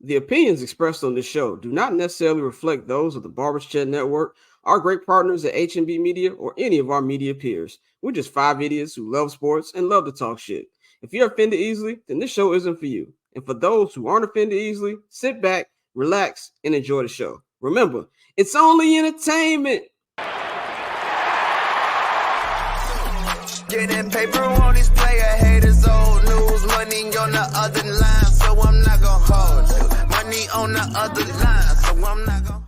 The opinions expressed on this show do not necessarily reflect those of the Barbers Chat Network, our great partners at HNB Media, or any of our media peers. We're just five idiots who love sports and love to talk shit. If you're offended easily, then this show isn't for you. And for those who aren't offended easily, sit back, relax, and enjoy the show. Remember, it's only entertainment. Getting paper on these player haters, old news, money on the other line, so I'm not gonna hold you. Money on the other line, so I'm not gonna.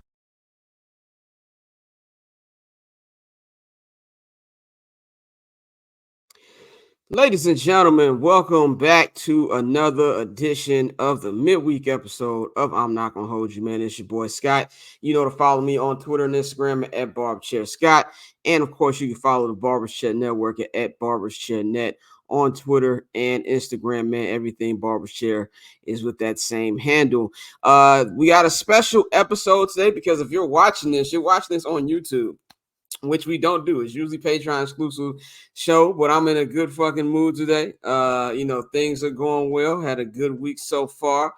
Ladies and gentlemen, welcome back to another edition of the midweek episode of I'm Not Gonna Hold You, man. It's your boy Scott. You know to follow me on Twitter and Instagram at BarberChairScott. And of course, you can follow the Barbers Chat Network at BarbersChatNet on Twitter and Instagram, man. Everything Barbers Chair is with that same handle. We got a special episode today because if you're watching this on YouTube, which we don't do. It's usually Patreon exclusive show, but I'm in a good fucking mood today. Things are going well. Had a good week so far.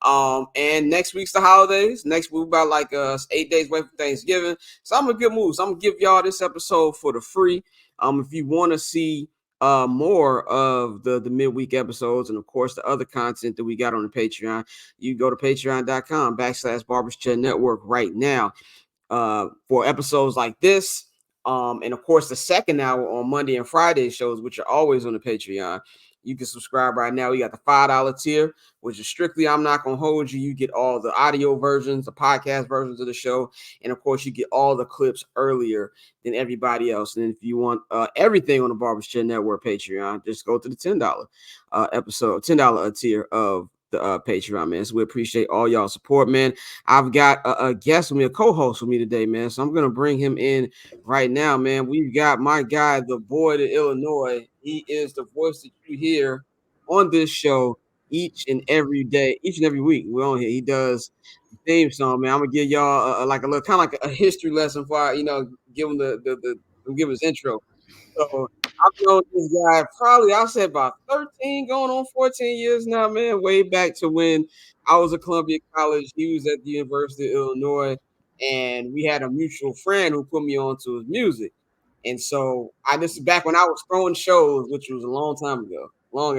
And next week's the holidays. Next week about 8 days away from Thanksgiving. So I'm in a good mood. So I'm gonna give y'all this episode for the free. If you want to see more of the midweek episodes and of course the other content that we got on the Patreon, you go to patreon.com/Barbers Chat Network right now for episodes like this. And of course, the second hour on Monday and Friday shows, which are always on the Patreon. You can subscribe right now. We got the $5 tier, which is strictly I'm Not Gonna Hold You. You get all the audio versions, the podcast versions of the show. And of course, you get all the clips earlier than everybody else. And if you want everything on the Barbers Chat Network Patreon, just go to the $10 $10 tier of the Patreon, man. So we appreciate all y'all support, man. I've got a guest with me, a co-host with me today, man. So I'm gonna bring him in right now, man. We've got my guy, the boy to Illinois. He is the voice that you hear on this show each and every day, each and every week. We're on here. He does the theme song, man. I'm gonna give y'all like a little kind of like a history lesson for give him give his intro. So I've known this guy probably, I'll say about 13, going on 14 years now, man. Way back to when I was at Columbia College. He was at the University of Illinois, and we had a mutual friend who put me on to his music. And so this is back when I was throwing shows, which was a long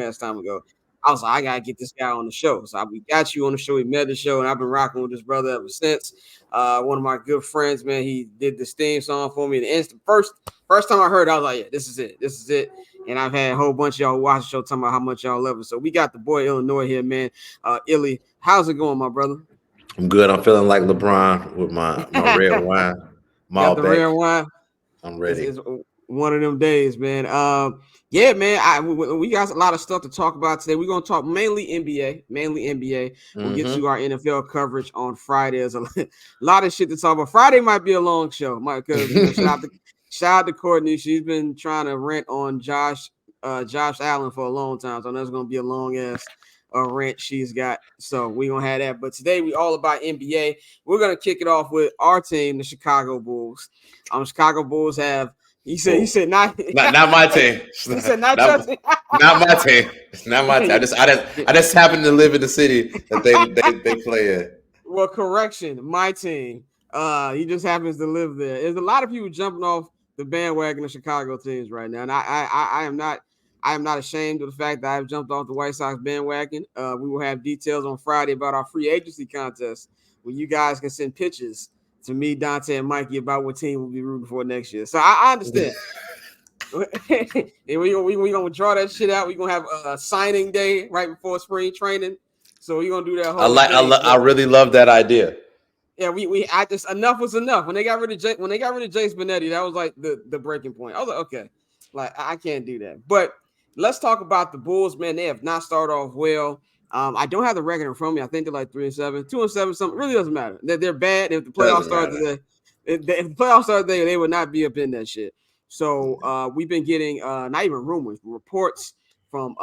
ass time ago. I was like, I gotta get this guy on the show. So we got you on the show. We met the show, and I've been rocking with this brother ever since. One of my good friends, man, he did this theme song for me. And the first time I heard it, I was like, yeah, this is it. And I've had a whole bunch of y'all watch the show talking about how much y'all love it. So we got the boy Illinois here, man. Illy, how's it going, my brother? I'm good. I'm feeling like LeBron with my red wine. Got the red wine. I'm ready. It's one of them days, man. Yeah, man. We got a lot of stuff to talk about today. We're gonna talk mainly NBA. We'll get to our NFL coverage on Friday. There's a lot of shit to talk about. Friday might be a long show, because shout out to Courtney. She's been trying to rant on Josh Allen for a long time, so that's gonna be a long ass rant she's got. So we're gonna have that. But today we all about NBA. We're gonna kick it off with our team, the Chicago Bulls. Chicago Bulls have. He said not my team. He said not your team. Not my team. Not my team. I just happen to live in the city that they play in. Well, correction, my team. He just happens to live there. There's a lot of people jumping off the bandwagon of Chicago teams right now, and I am not ashamed of the fact that I've jumped off the White Sox bandwagon. We will have details on Friday about our free agency contest where you guys can send pictures to me, Dante, and Mikey about what team we'll be rooting for next year. So I understand. And we gonna draw that shit out. We're gonna have a signing day right before spring training. So we're gonna do that whole thing. I really love that idea. Yeah, I just enough was enough. When they got rid of Jace Benetti, that was like the breaking point. I was like, okay, like I can't do that. But let's talk about the Bulls, man. They have not started off well. I don't have the record in front of me. I think they're like 3-7, 2-7. Something really doesn't matter. They're bad. If the playoffs start today, if the playoffs start today, they would not be up in that shit. So we've been getting not even rumors, but reports from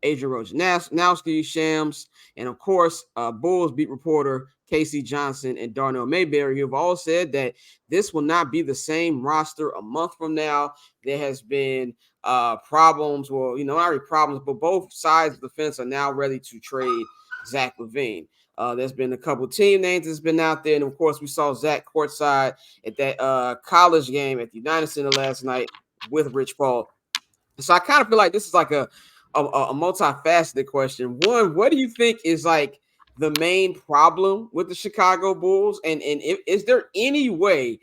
Adrian Wojnarowski, Shams, and of course Bulls beat reporter Casey Johnson and Darnell Mayberry, who have all said that this will not be the same roster a month from now. There has been problems. Well, not really problems, but both sides of the fence are now ready to trade Zach LaVine. There's been a couple team names that's been out there, and of course, we saw Zach courtside at that college game at the United Center last night with Rich Paul. So I kind of feel like this is like a multifaceted question. One, what do you think is like the main problem with the Chicago Bulls, and is there any way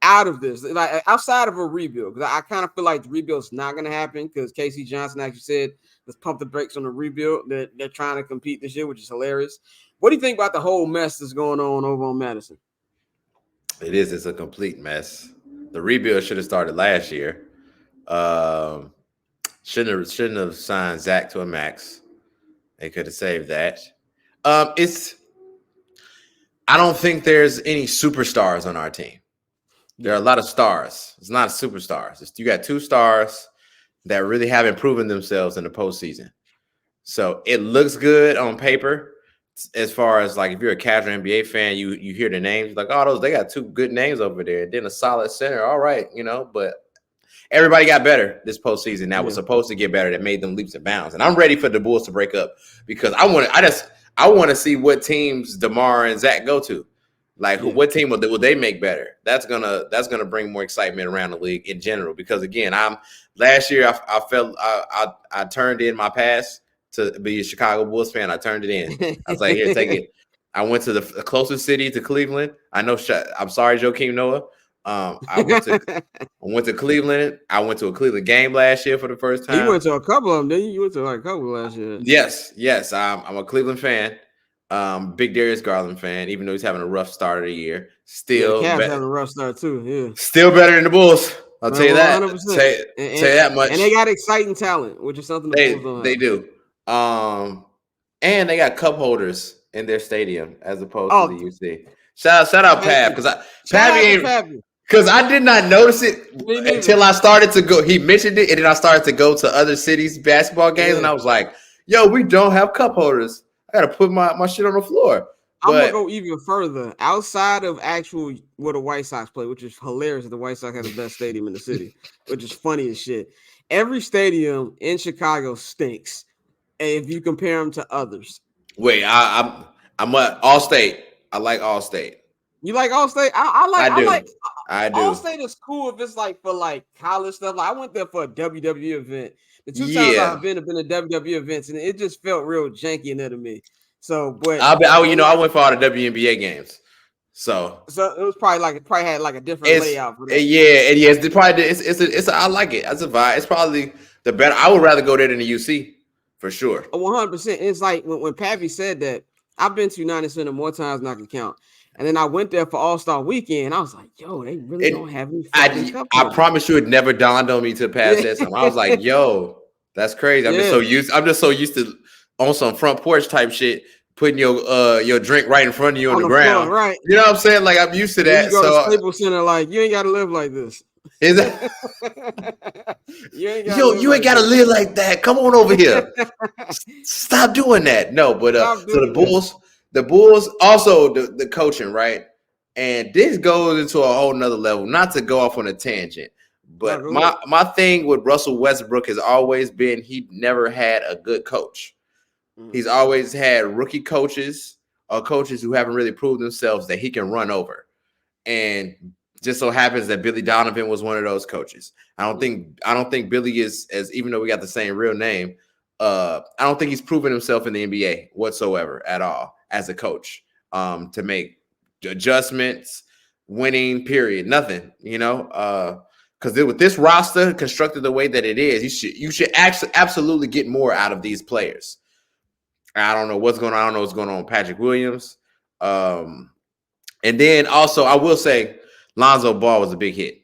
out of this, like outside of a rebuild? Because I kind of feel like the rebuild is not going to happen because Casey Johnson actually said, let's pump the brakes on the rebuild. They're trying to compete this year, which is hilarious. What do you think about the whole mess that's going on over on Madison? It's a complete mess. The rebuild should have started last year. Shouldn't have signed Zach to a max. They could have saved that. I don't think there's any superstars on our team. There are a lot of stars. It's not superstars. You got two stars that really haven't proven themselves in the postseason. So it looks good on paper as far as like if you're a casual NBA fan, you hear the names like, oh, they got two good names over there. And then a solid center. All right, but everybody got better this postseason. That was supposed to get better. That made them leaps and bounds. And I'm ready for the Bulls to break up because I want to see what teams DeMar and Zach go to. Like what team will they make better? That's gonna bring more excitement around the league in general. Because again, last year I felt I turned in my pass to be a Chicago Bulls fan. I turned it in. I was like, here, take it. I went to the closest city to Cleveland. I know. I'm sorry, Joakim Noah. I went to Cleveland. I went to a Cleveland game last year for the first time. You went to a couple of them, didn't you? You went to like a couple last year. Yes. I'm a Cleveland fan. Big Darius Garland fan, even though he's having a rough start of the year. Still, the Cavs having a rough start too. Yeah, still better than the Bulls. I'll tell you that. 100%. Tell you that much. And they got exciting talent, which is something the Bulls don't have. They do. And they got cup holders in their stadium as opposed to the UC. Shout out Pav because I did not notice it until I started to go. He mentioned it, and then I started to go to other cities' basketball games, and I was like, "Yo, we don't have cup holders. I got to put my shit on the floor." I'm going to go even further. Outside of actual where the White Sox play, which is hilarious that the White Sox have the best stadium in the city, which is funny as shit. Every stadium in Chicago stinks if you compare them to others. Wait, I'm at Allstate. I like Allstate. You like Allstate? I do. Allstate is cool if it's like for like college stuff. Like I went there for a WWE event. The two times I've been to WWE events, and it just felt real janky in there to me. So, but I went for all the WNBA games. So it was probably had like a different layout for that. Yeah, and yes, it's I like it. That's a vibe. It's probably the better. I would rather go there than the UC for sure. 100%. It's like when Pappy said that, I've been to United Center more times than I can count. And then I went there for All-Star Weekend. I was like, yo, they really don't have any. I promise you it never dawned on me to pass that time. I was like, yo, that's crazy. I'm just so used to on some front porch type shit, putting your drink right in front of you on the ground. Floor, right. You know what I'm saying? Like I'm used to that. You go to Staples Center, like you ain't gotta live like this. Is that you ain't gotta live like that. Come on over here. Stop doing that. No, but so the Bulls also the coaching, right? And this goes into a whole nother level, not to go off on a tangent, but my thing with Russell Westbrook has always been he never had a good coach. He's always had rookie coaches or coaches who haven't really proved themselves that he can run over. And just so happens that Billy Donovan was one of those coaches. I don't think Billy is, as even though we got the same real name, I don't think he's proven himself in the NBA whatsoever at all as a coach to make adjustments, winning, period, nothing, because with this roster constructed the way that it is, you should actually absolutely get more out of these players. I don't know what's going on. I don't know what's going on with Patrick Williams. And then also I will say Lonzo Ball was a big hit.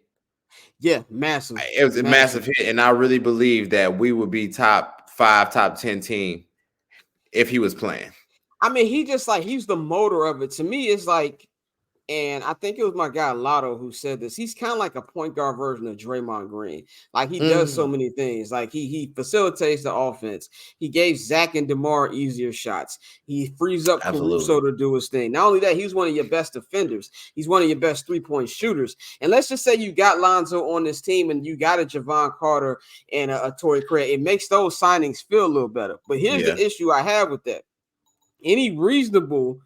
Yeah, massive. It was a massive hit. And I really believe that we would be top 5, top 10 team if he was playing. I mean, he's the motor of it. To me, it's like, and I think it was my guy Lotto who said this. He's kind of like a point guard version of Draymond Green. Like he does so many things. Like he facilitates the offense. He gave Zach and DeMar easier shots. He frees up Caruso to do his thing. Not only that, he's one of your best defenders. He's one of your best 3-point shooters. And let's just say you got Lonzo on this team and you got a Javon Carter and a Torrey Craig. It makes those signings feel a little better. But here's the issue I have with that. any reasonable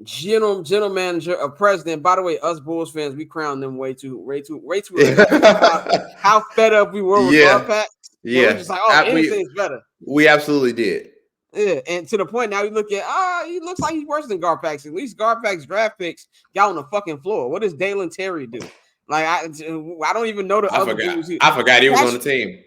general manager or president. By the way, us Bulls fans, we crowned them way too early. How fed up we were with Garpax. Yeah, we're just like, oh, anything's better. We absolutely did. Yeah, and to the point now we look at, he looks like he's worse than Garpax. At least Garpax draft picks got on the fucking floor. What does Dalen Terry do? Like, I don't even know the other dudes. I forgot he was on the team.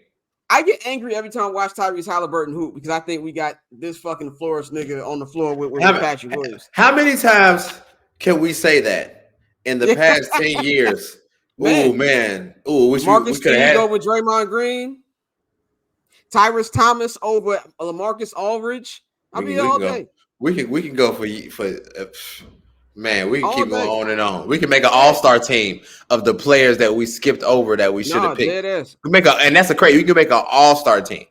I get angry every time I watch Tyrese Halliburton hoop because I think we got this fucking florist nigga on the floor with Patrick Williams. How many times can we say that in the past 10 years? Oh, man. Oh, wish Marcus we could have had over Draymond Green. Tyrus Thomas over LaMarcus Aldridge. I'll be all day. We can go for man. We can keep going on and on. We can make an all-star team of the players that we skipped over that we should have picked. We and that's we can make an all-star team.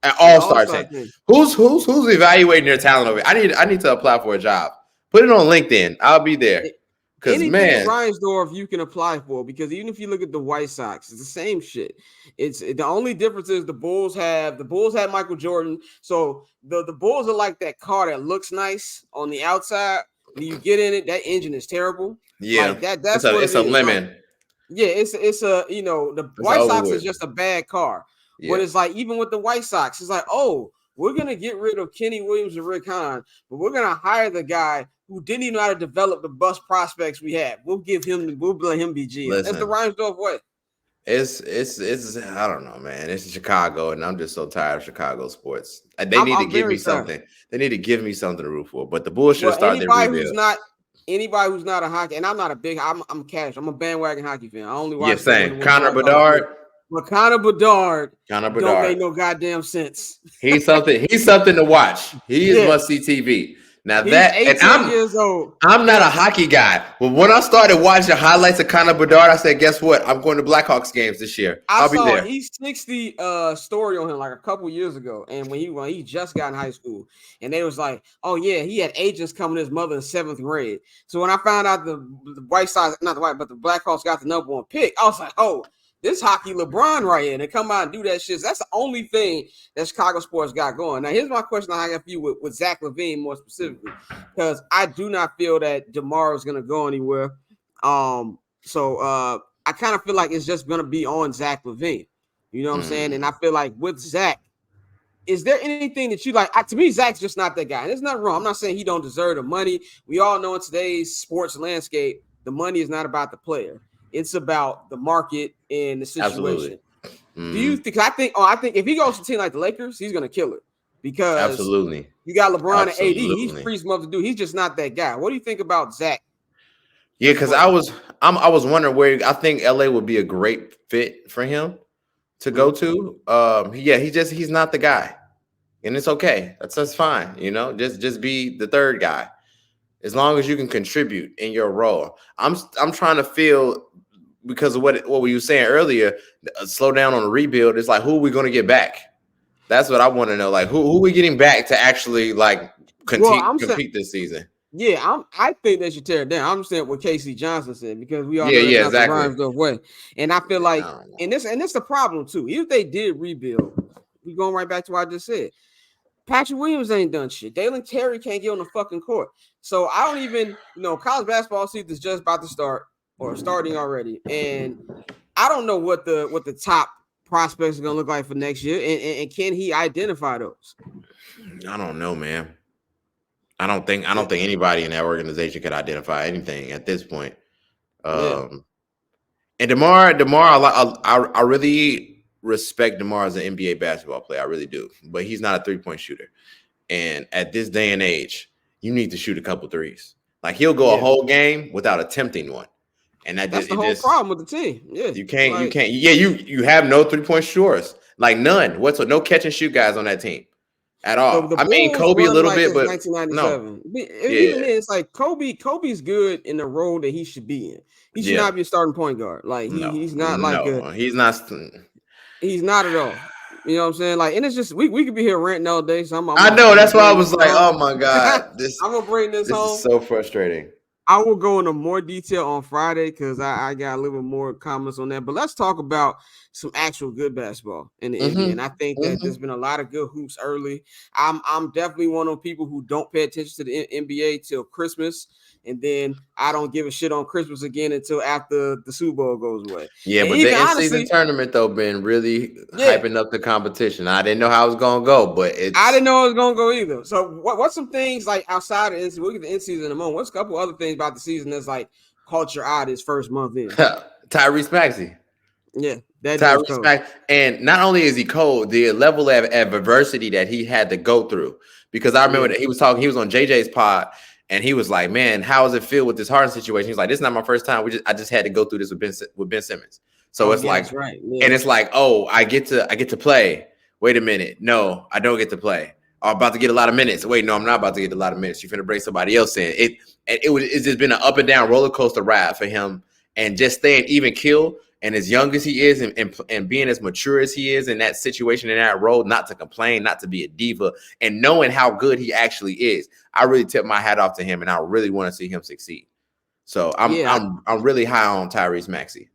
An all-star team. Who's evaluating their talent over here? I need to apply for a job. Put it on LinkedIn. I'll be there. Anything Reinsdorf you can apply for, because even if you look at the White Sox, it's the same shit. It's the only difference is the Bulls had Michael Jordan. So the Bulls are like that car that looks nice on the outside. When you get in it, that engine is terrible. Yeah, like that's it's a lemon. Yeah, it's a the White Sox is just a bad car. Yeah. But it's like even with the White Sox, it's like, oh, we're gonna get rid of Kenny Williams and Rick Hahn, but we're gonna hire the guy who didn't even know how to develop the bust prospects we had. We'll let him be GM. That's the Reinsdorf way. It's I don't know, man. It's Chicago, and I'm just so tired of Chicago sports. They need to give me something. They need to give me something to root for. But the Bulls should start their rebuild. Anybody who's not a hockey, and I'm not a big. I'm cash. I'm a bandwagon hockey fan. I only watch. Yeah, same. Connor Bedard. But Connor Bedard don't make no goddamn sense. He's something to watch. He is must-see TV. Now I'm 18 years old. I'm not a hockey guy. But when I started watching highlights of Connor Bedard, I said, guess what? I'm going to Blackhawks games this year. I'll be there. He's 60 story on him like a couple years ago. And when he just got in high school, and they was like, oh yeah, he had agents coming to his mother in 7th grade. So when I found out the White Sox, not the White, but the Blackhawks got the number 1 pick, I was like, oh, this hockey LeBron right here, and they come out and do that shit. So that's the only thing that Chicago sports got going. Now, here's my question I have for you with Zach LaVine more specifically, because I do not feel that DeMar is going to go anywhere. So I kind of feel like it's just going to be on Zach LaVine. You know what I'm saying? And I feel like with Zach, is there anything that you like? To me, Zach's just not that guy. And there's nothing wrong. I'm not saying he don't deserve the money. We all know in today's sports landscape, the money is not about the player. It's about the market and the situation. Do you think? I think if he goes to a team like the Lakers, he's going to kill it, because you got LeBron and AD. He's free enough to do. He's just not that guy. What do you think about Zach? Yeah, because I was wondering where I think LA would be a great fit for him to go to. He's not the guy, and it's okay. That's fine. Just be the third guy, as long as you can contribute in your role. I'm trying to feel. Because of what we were saying earlier, slow down on the rebuild. It's like, who are we going to get back? That's what I want to know. Like, who are we getting back to actually compete this season? Yeah, I think they should tear it down. I'm saying what Casey Johnson said, because we all know exactly. The Reinsdorf way. And I feel like, and this the problem too. Even if they did rebuild, we going right back to what I just said. Patrick Williams ain't done shit. Dalen Terry can't get on the fucking court. So I don't even college basketball season is just about to start. Or starting already, and I don't know what the top prospects are gonna look like for next year, and can he identify those? I don't know, man. I don't think anybody in that organization could identify anything at this point. And DeMar, I really respect DeMar as an NBA basketball player. I really do, but he's not a 3-point shooter. And at this day and age, you need to shoot a couple threes. Like, he'll go a whole game without attempting one. And that's the whole problem with the team. Yeah, you can't. Yeah, you have no 3-point shooters, like none. No catch and shoot guys on that team at all. So I mean, Kobe a little bit, but 1997. No. Even then, it's like Kobe's good in the role that he should be in. He should not be a starting point guard. Like he's not he's not. He's not at all. You know what I'm saying? Like, and it's just we could be here ranting all day. So I know that's why I was like, oh my god, I'm gonna bring this home. Is so frustrating. I will go into more detail on Friday because I got a little bit more comments on that. But let's talk about some actual good basketball in the NBA. And I think that there's been a lot of good hoops early. I'm definitely one of the people who don't pay attention to the NBA till Christmas. And then I don't give a shit on Christmas again until after the Super Bowl goes away. Yeah, and but the in-season tournament, though, been really hyping up the competition. I didn't know how it was going to go, but I didn't know it was going to go either. So what's some things like outside of the we'll get the in-season in a moment. What's a couple other things about the season that's like caught your eye this first month in? Tyrese Maxey. Yeah, that Tyrese Maxey. And not only is he cold, the level of adversity that he had to go through. Because I remember that he was on JJ's pod. And he was like, "Man, how does it feel with this Harden situation?" He's like, "This is not my first time. I just had to go through this with Ben Simmons." So it's like, right. And it's like, "Oh, I get to play. Wait a minute, no, I don't get to play. I'm about to get a lot of minutes. Wait, no, I'm not about to get a lot of minutes. You're finna bring somebody else in." It's just been an up and down roller coaster ride for him, and just staying even keel. And as young as he is, and being as mature as he is in that situation, in that role, not to complain, not to be a diva, and knowing how good he actually is, I really tip my hat off to him, and I really want to see him succeed. So I'm really high on Tyrese Maxey.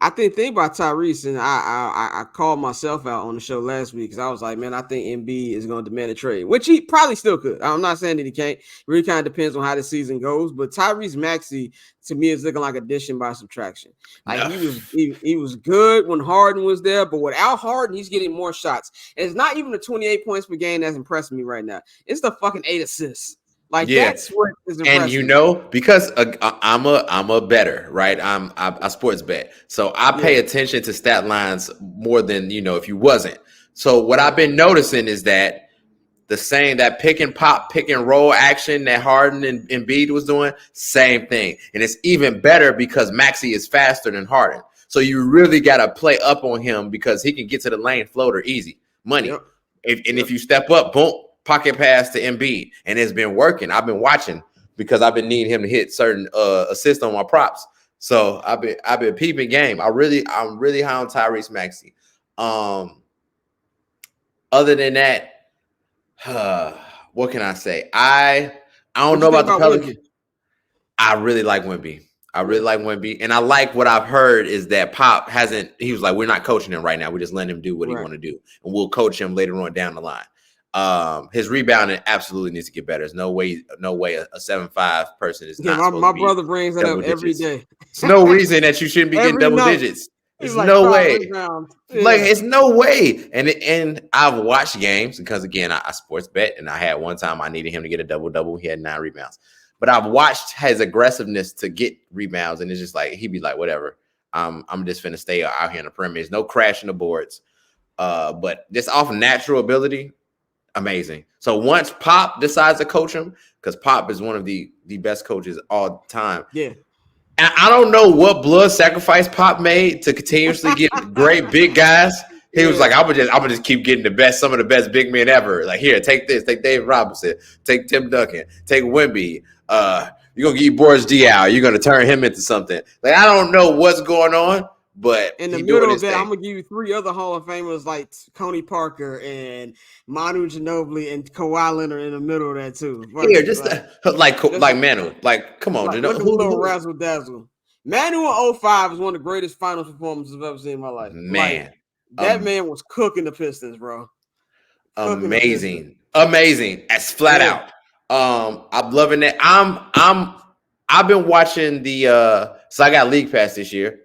I think the thing about Tyrese, and I called myself out on the show last week because I was like, man, I think MB is going to demand a trade, which he probably still could. I'm not saying that he can't. It really kind of depends on how the season goes. But Tyrese Maxey, to me, is looking like addition by subtraction. Like he was good when Harden was there, but without Harden, he's getting more shots. And it's not even the 28 points per game that's impressing me right now. It's the fucking 8 assists. Like that's what is impressive. And because I'm a bettor, right? I sports bet, so I pay attention to stat lines more than if you wasn't. So what I've been noticing is that that pick and pop, pick and roll action that Harden and Embiid was doing, same thing, and it's even better because Maxey is faster than Harden. So you really got to play up on him because he can get to the lane floater easy money. Yep. If you step up, boom. Pocket pass to Embiid, and it's been working. I've been watching because I've been needing him to hit certain assists on my props. So I've been peeping game. I'm really high on Tyrese Maxey. Other than that, what can I say? I don't know about the Pelicans. I really like Wemby. And I like what I've heard is that Pop he was like, we're not coaching him right now. We're just letting him do what he want to do, and we'll coach him later on down the line. His rebounding absolutely needs to get better. There's no way a 7'5" person is not. My brother brings that up every day. There's no reason that you shouldn't be getting double digits. There's no way. Like it's no way. And I've watched games because again I sports bet, and I had one time I needed him to get a double. He had 9 rebounds. But I've watched his aggressiveness to get rebounds, and it's just like he'd be like, whatever. I'm just finna stay out here in the perimeter. No crashing the boards. But just off natural ability. Amazing. So once Pop decides to coach him, because Pop is one of the best coaches all time. Yeah. And I don't know what blood sacrifice Pop made to continuously get great big guys. He was like, I'm gonna just keep getting some of the best big men ever. Like, here, take this, take Dave Robinson, take Tim Duncan, take Wemby. You're gonna give Boris Diaw, you're gonna turn him into something. Like, I don't know what's going on. But in the middle of that, I'm gonna give you 3 other Hall of Famers like Coney Parker and Manu Ginobili and Kawhi Leonard in the middle of that too. Yeah, just like Manu. Like, come on, look at a little razzle dazzle. Manu in 05 is one of the greatest finals performances I've ever seen in my life. Man, that man was cooking the Pistons, bro. Amazing. As flat out. I'm loving that. I've been watching so I got League Pass this year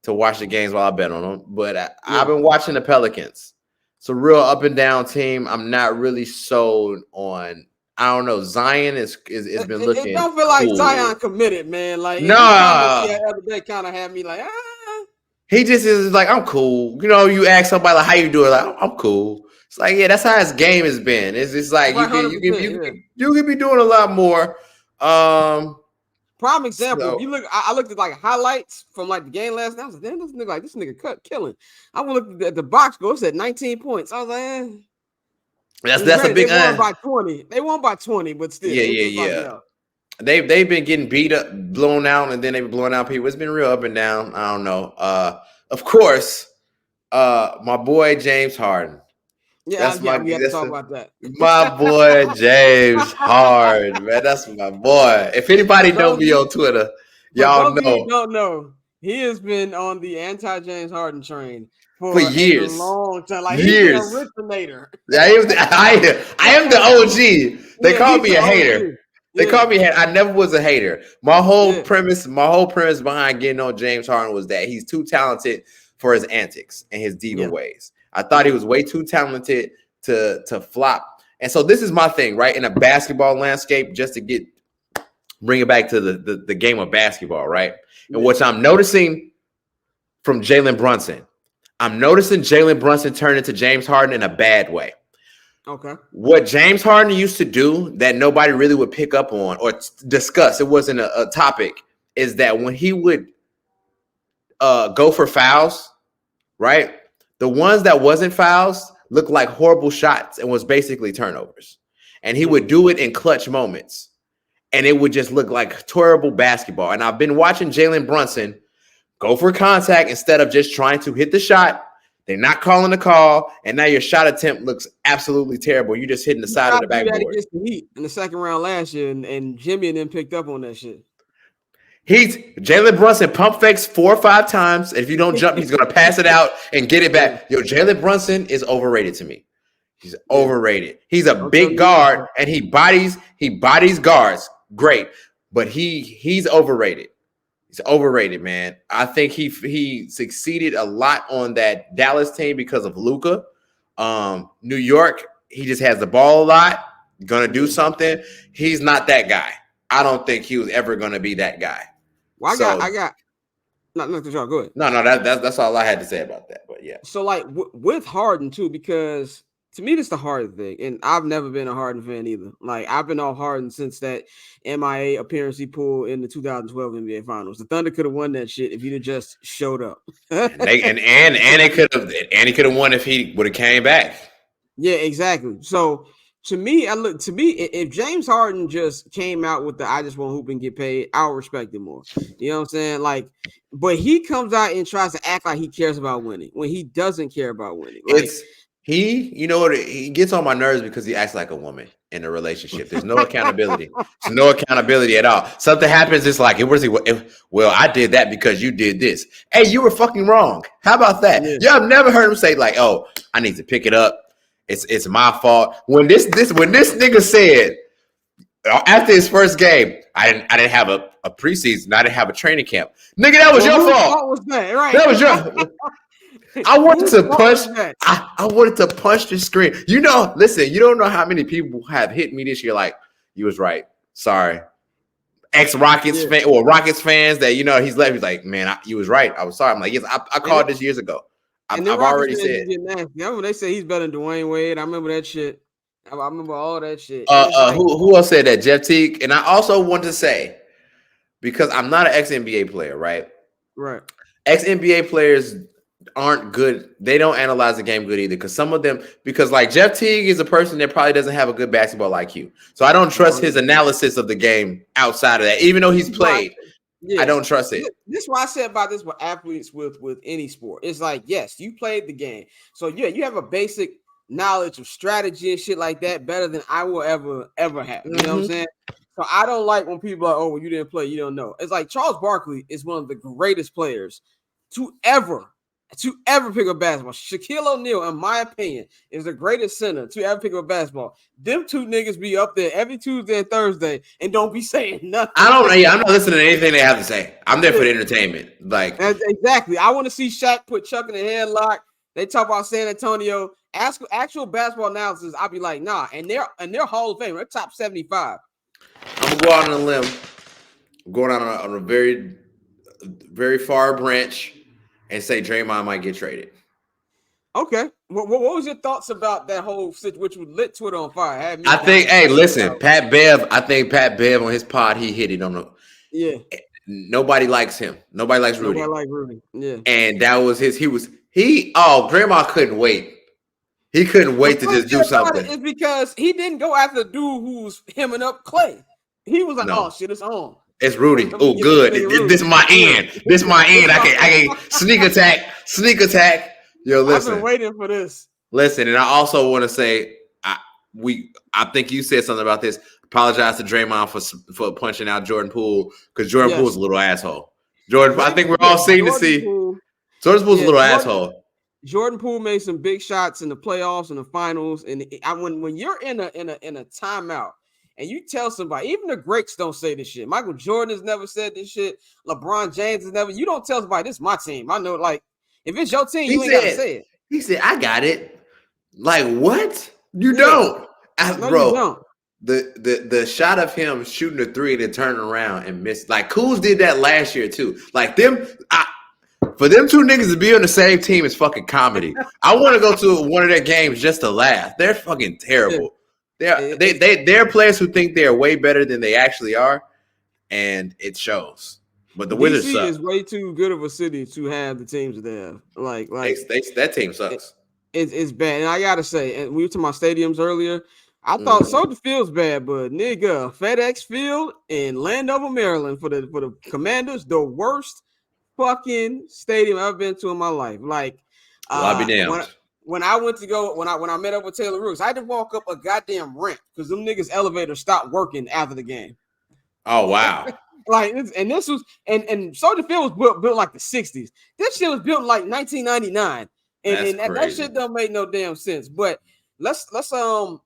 to watch the games while I bet on them. But I've been watching the Pelicans. It's a real up and down team. I'm not really sold on. I don't know. Zion has been looking. It don't feel like Zion committed, man. Like no, the other day kind of had me like, He just is like, I'm cool. You ask somebody like, how you doing? Like, I'm cool. It's like, yeah, that's how his game has been. It's just like you can be doing a lot more. Prime example. So, you look. I looked at like highlights from like the game last night. I was like, damn, this nigga killing. I looked at the box score. It said 19 points. I was like, that's a big. They won by 20. They won by 20, but still, yeah. They've been getting beat up, blown out, and then they've been blowing out people. It's been real up and down. I don't know. Of course, my boy James Harden. Yeah, we have to talk about that. My boy James Harden, man. That's my boy. If anybody know me on Twitter, y'all know. Don't know. He has been on the anti-James Harden train for years, a long time. Like years. He's the originator. I am the OG. They call me a hater. They call me a hater. I never was a hater. My whole premise behind getting on James Harden was that he's too talented for his antics and his diva ways. I thought he was way too talented to flop. And so this is my thing, right? In a basketball landscape, just to bring it back to the game of basketball, right? And what I'm noticing from Jalen Brunson, I'm noticing Jalen Brunson turn into James Harden in a bad way. Okay. What James Harden used to do that nobody really would pick up on or discuss, it wasn't a topic, is that when he would go for fouls, right? The ones that wasn't fouls looked like horrible shots and was basically turnovers. And he would do it in clutch moments. And it would just look like terrible basketball. And I've been watching Jalen Brunson go for contact instead of just trying to hit the shot. They're not calling the call, and now your shot attempt looks absolutely terrible. You're just hitting the side of the backboard. Against the Heat in the second round last year, and Jimmy and them picked up on that shit. Jalen Brunson pump fakes 4 or 5 times. And if you don't jump, he's gonna pass it out and get it back. Yo, Jalen Brunson is overrated to me. He's overrated. He's a big guard, and he bodies guards. Great, but he's overrated. He's overrated, man. I think he succeeded a lot on that Dallas team because of Luka. New York, he just has the ball a lot. Gonna do something. He's not that guy. I don't think he was ever gonna be that guy. Well, I got. Not to go ahead. No, that's all I had to say about that. But yeah. So like with Harden too, because to me, it's the Harden thing, and I've never been a Harden fan either. Like I've been off Harden since that MIA appearance he pulled in the 2012 NBA Finals. The Thunder could have won that shit if he'd have just showed up. and he could have won if he would have came back. Yeah, exactly. So to me, if James Harden just came out with the "I just want to hoop and get paid," I'll respect it more. You know what I'm saying? Like, but he comes out and tries to act like he cares about winning when he doesn't care about winning. Like, he gets on my nerves because he acts like a woman in a relationship. There's no accountability. There's no accountability at all. Something happens, it's like, well, I did that because you did this. Hey, you were fucking wrong. How about that? Yeah, I've never heard him say like, oh, I need to pick it up. It's my fault. When this nigga said after his first game, I didn't have a preseason, I didn't have a training camp. Nigga, that was your fault. What was that? Right. That was your I wanted to punch. I wanted to punch the screen. You know, listen, you don't know how many people have hit me this year. Like, you was right. Sorry. Ex-Rockets fan or Rockets fans that, you know, he's left. He's like, man, you was right. I was sorry. I'm like, yes, I called this years ago. I've already said. When they say he's better than Dwayne Wade, I remember that shit. I remember all that shit. Who else said that? Jeff Teague. And I also want to say, because I'm not an ex-NBA player, right? Right. Ex-NBA players aren't good. They don't analyze the game good either. Because some of them, because like Jeff Teague is a person that probably doesn't have a good basketball IQ. So I don't trust his analysis of the game outside of that. Even though he's played, I don't trust it. This is why I said about this with athletes with any sport. It's like, yes, you played the game. So yeah, you have a basic knowledge of strategy and shit like that better than I will ever have. You know what I'm saying? So I don't like when people are, oh, well, you didn't play, you don't know. It's like Charles Barkley is one of the greatest players to ever pick up basketball. Shaquille O'Neal, in my opinion, is the greatest center to ever pick up basketball. Them two niggas be up there every Tuesday and Thursday and don't be saying nothing. I'm not listening to anything they have to say. I'm there for the entertainment. Like, exactly. I want to see Shaq put Chuck in a headlock. They talk about San Antonio. Actual basketball analysis, I'll be like, nah. And they're Hall of Fame. They're top 75. I'm gonna go out on a limb. I'm going out on a very, very far branch and say Draymond might get traded. Okay. What was your thoughts about that whole situation, which would lit Twitter on fire? Pat Bev on his pod, he hit it on the. Yeah. Nobody likes him. Nobody likes Rudy. Nobody likes Rudy. Yeah. And that was Draymond couldn't wait. He couldn't wait to just do something. It's because he didn't go after the dude who's hemming up Clay. He was like, oh shit, it's on. It's Rudy. Oh, good. This is my end. This is my end. I can sneak attack. Yo, listen. I've been waiting for this. Listen, and I also want to say, I think you said something about this. Apologize to Draymond for punching out Jordan Poole because Jordan Poole's a little asshole. Jordan, I think we're all seeing to see. Jordan Poole's a little asshole. Jordan Poole made some big shots in the playoffs and the finals, and when you're in a timeout and you tell somebody, even the greats don't say this shit. Michael Jordan has never said this shit. LeBron James has never. You don't tell somebody, this is my team. I know, like, if it's your team, you ain't gotta say it. He said, "I got it." Like, what? You don't, bro. You don't. The shot of him shooting a three and then turning around and miss. Like, Kuz did that last year too. Like for them two niggas to be on the same team is fucking comedy. I want to go to one of their games just to laugh. They're fucking terrible. They're players who think they're way better than they actually are, and it shows. But the Wizards suck. Is way too good of a city to have the teams that they have. Like that team sucks. It's bad. And I gotta say, and we were talking about stadiums earlier. I thought Soldier Field's bad, but nigga, FedEx Field in Landover, Maryland for the Commanders, the worst fucking stadium I've been to in my life. Like, I'll be damned. When I met up with Taylor Rooks, I had to walk up a goddamn ramp because them niggas elevator stopped working after the game. Oh wow! Like, and this was and Soldier Field was built like the 60s. This shit was built like 1999, and that shit don't make no damn sense. But let's one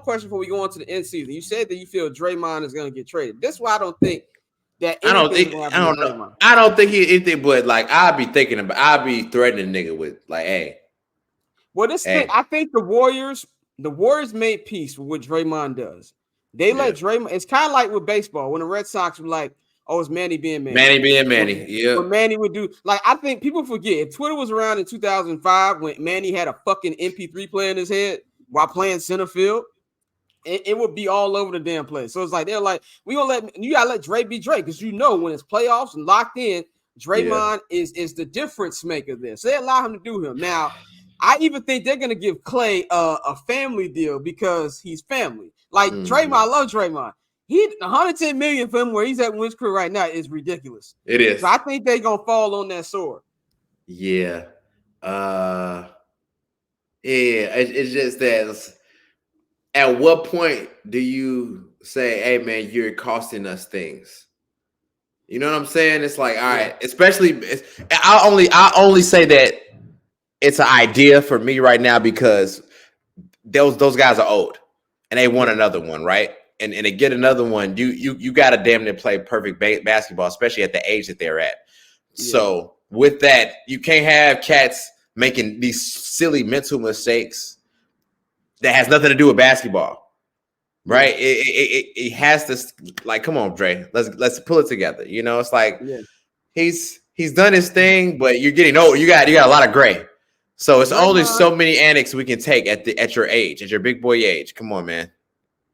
question before we go on to the end season. You said that you feel Draymond is going to get traded. This is why I don't think that. I don't know. I don't think anything, but like I'd be threatening nigga with like, hey. Well, I think the Warriors made peace with what Draymond does. They let Draymond. It's kind of like with baseball when the Red Sox were like, "Oh, it's Manny being Manny." Manny being Manny. Yeah. What Manny would do. Like, I think people forget if Twitter was around in 2005 when Manny had a fucking MP3 player in his head while playing center field, it would be all over the damn place. So it's like they're like, you gotta let Dre be Dre because you know when it's playoffs and locked in, Draymond is the difference maker there. So they allow him to do him. Now, I even think they're gonna give Clay a family deal because he's family. Like Draymond, I love Draymond. He $110 million for him where he's at Wins Crew right now is ridiculous. It is. So I think they're gonna fall on that sword. Yeah. It's just that. At what point do you say, "Hey man, you're costing us things"? You know what I'm saying? It's like, all right. Especially, I only say that it's an idea for me right now because those guys are old and they want another one, right? And to get another one, you got to damn near play perfect basketball, especially at the age that they're at. Yeah. So with that, you can't have cats making these silly mental mistakes that has nothing to do with basketball, right? It has to, like, come on, Dre, let's pull it together. You know, it's like he's done his thing, but you're getting old. You got a lot of gray. So it's only so many antics we can take at your age, at your big boy age. Come on, man.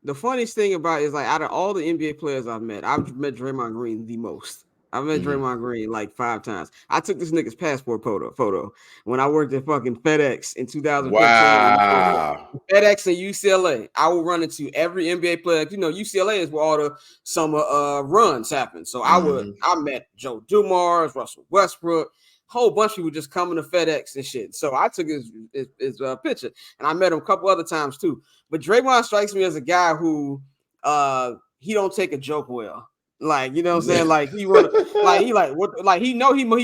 The funniest thing about it is, like, out of all the NBA players I've met Draymond Green the most. I've met Draymond Green like 5 times. I took this nigga's passport photo when I worked at fucking FedEx in 2015. Wow. FedEx and UCLA. I will run into every NBA player. You know, UCLA is where all the summer runs happen. So I met Joe Dumars, Russell Westbrook, whole bunch of people just coming to FedEx and shit. So I took his picture, and I met him a couple other times too. But Draymond strikes me as a guy who he don't take a joke well. Like, you know what I'm saying? Like he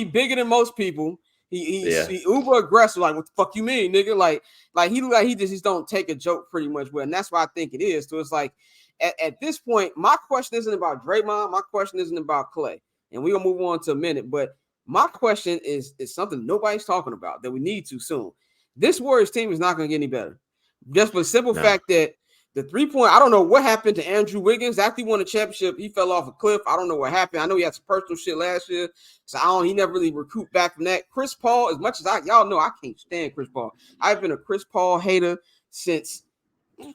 bigger than most people. He uber aggressive. Like, what the fuck you mean, nigga? Like he just don't take a joke pretty much well, and that's why I think it is. So it's like at this point, my question isn't about Draymond. My question isn't about Clay, and we're gonna move on to a minute. But my question is something nobody's talking about that we need to soon. This Warriors team is not gonna get any better, just for the simple fact that the 3-point, I don't know what happened to Andrew Wiggins. After he won the championship, he fell off a cliff. I don't know what happened. I know he had some personal shit last year, so he never really recouped back from that. Chris Paul, as much as y'all know, I can't stand Chris Paul. I've been a Chris Paul hater since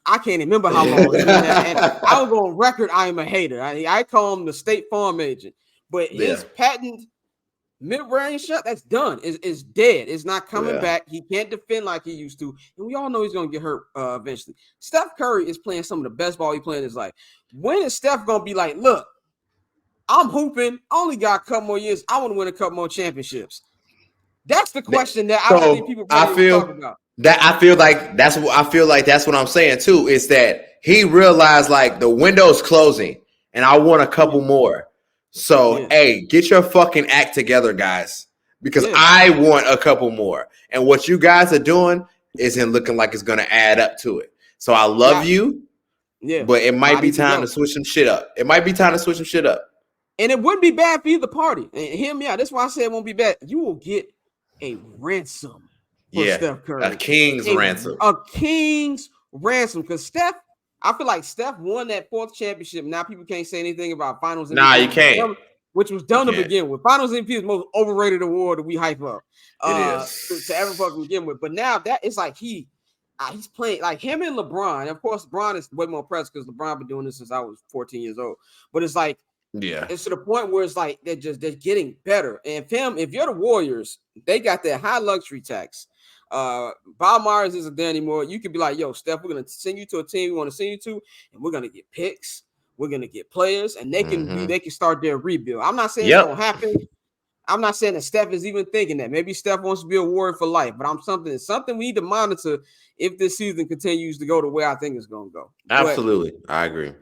I can't remember how long. And I will go on record, I am a hater. I call him the State Farm agent. But his patent mid-range shot, that's done. It's dead. It's not coming back. He can't defend like he used to. And we all know he's going to get hurt eventually. Steph Curry is playing some of the best ball he played in his life. When is Steph going to be like, look, I'm hooping. I only got a couple more years. I want to win a couple more championships. That's the question that I don't think people talk about. I feel like that's what I'm saying too, is that he realized like the window's closing and I want a couple more. So, hey, get your fucking act together, guys, because I want a couple more. And what you guys are doing isn't looking like it's going to add up to it. So I love you, but it might be time to switch some shit up. And it wouldn't be bad for either party. And hear me out. That's why I said it won't be bad. You will get a ransom for Steph Curry. A king's ransom. A king's ransom. Because Steph, I feel like Steph won that 4th championship. Now people can't say anything about Finals MVP. Nah, you can't. Which was done to begin with. Finals MVP is the most overrated award that we hype up. It is. To ever fucking begin with. But now that it's like he's playing like him and LeBron. And of course, LeBron is way more impressive because LeBron been doing this since I was 14 years old. But it's like, it's to the point where it's like they're getting better. And if you're the Warriors, they got that high luxury tax. Bob Myers isn't there anymore. You could be like, yo, Steph, we're gonna send you to a team we want to send you to, and we're gonna get picks, we're gonna get players, and they can start their rebuild. I'm not saying it's gonna happen. I'm not saying that Steph is even thinking that. Maybe Steph wants to be a Warrior for life, but it's something we need to monitor if this season continues to go the way I think it's gonna go. Absolutely, I agree.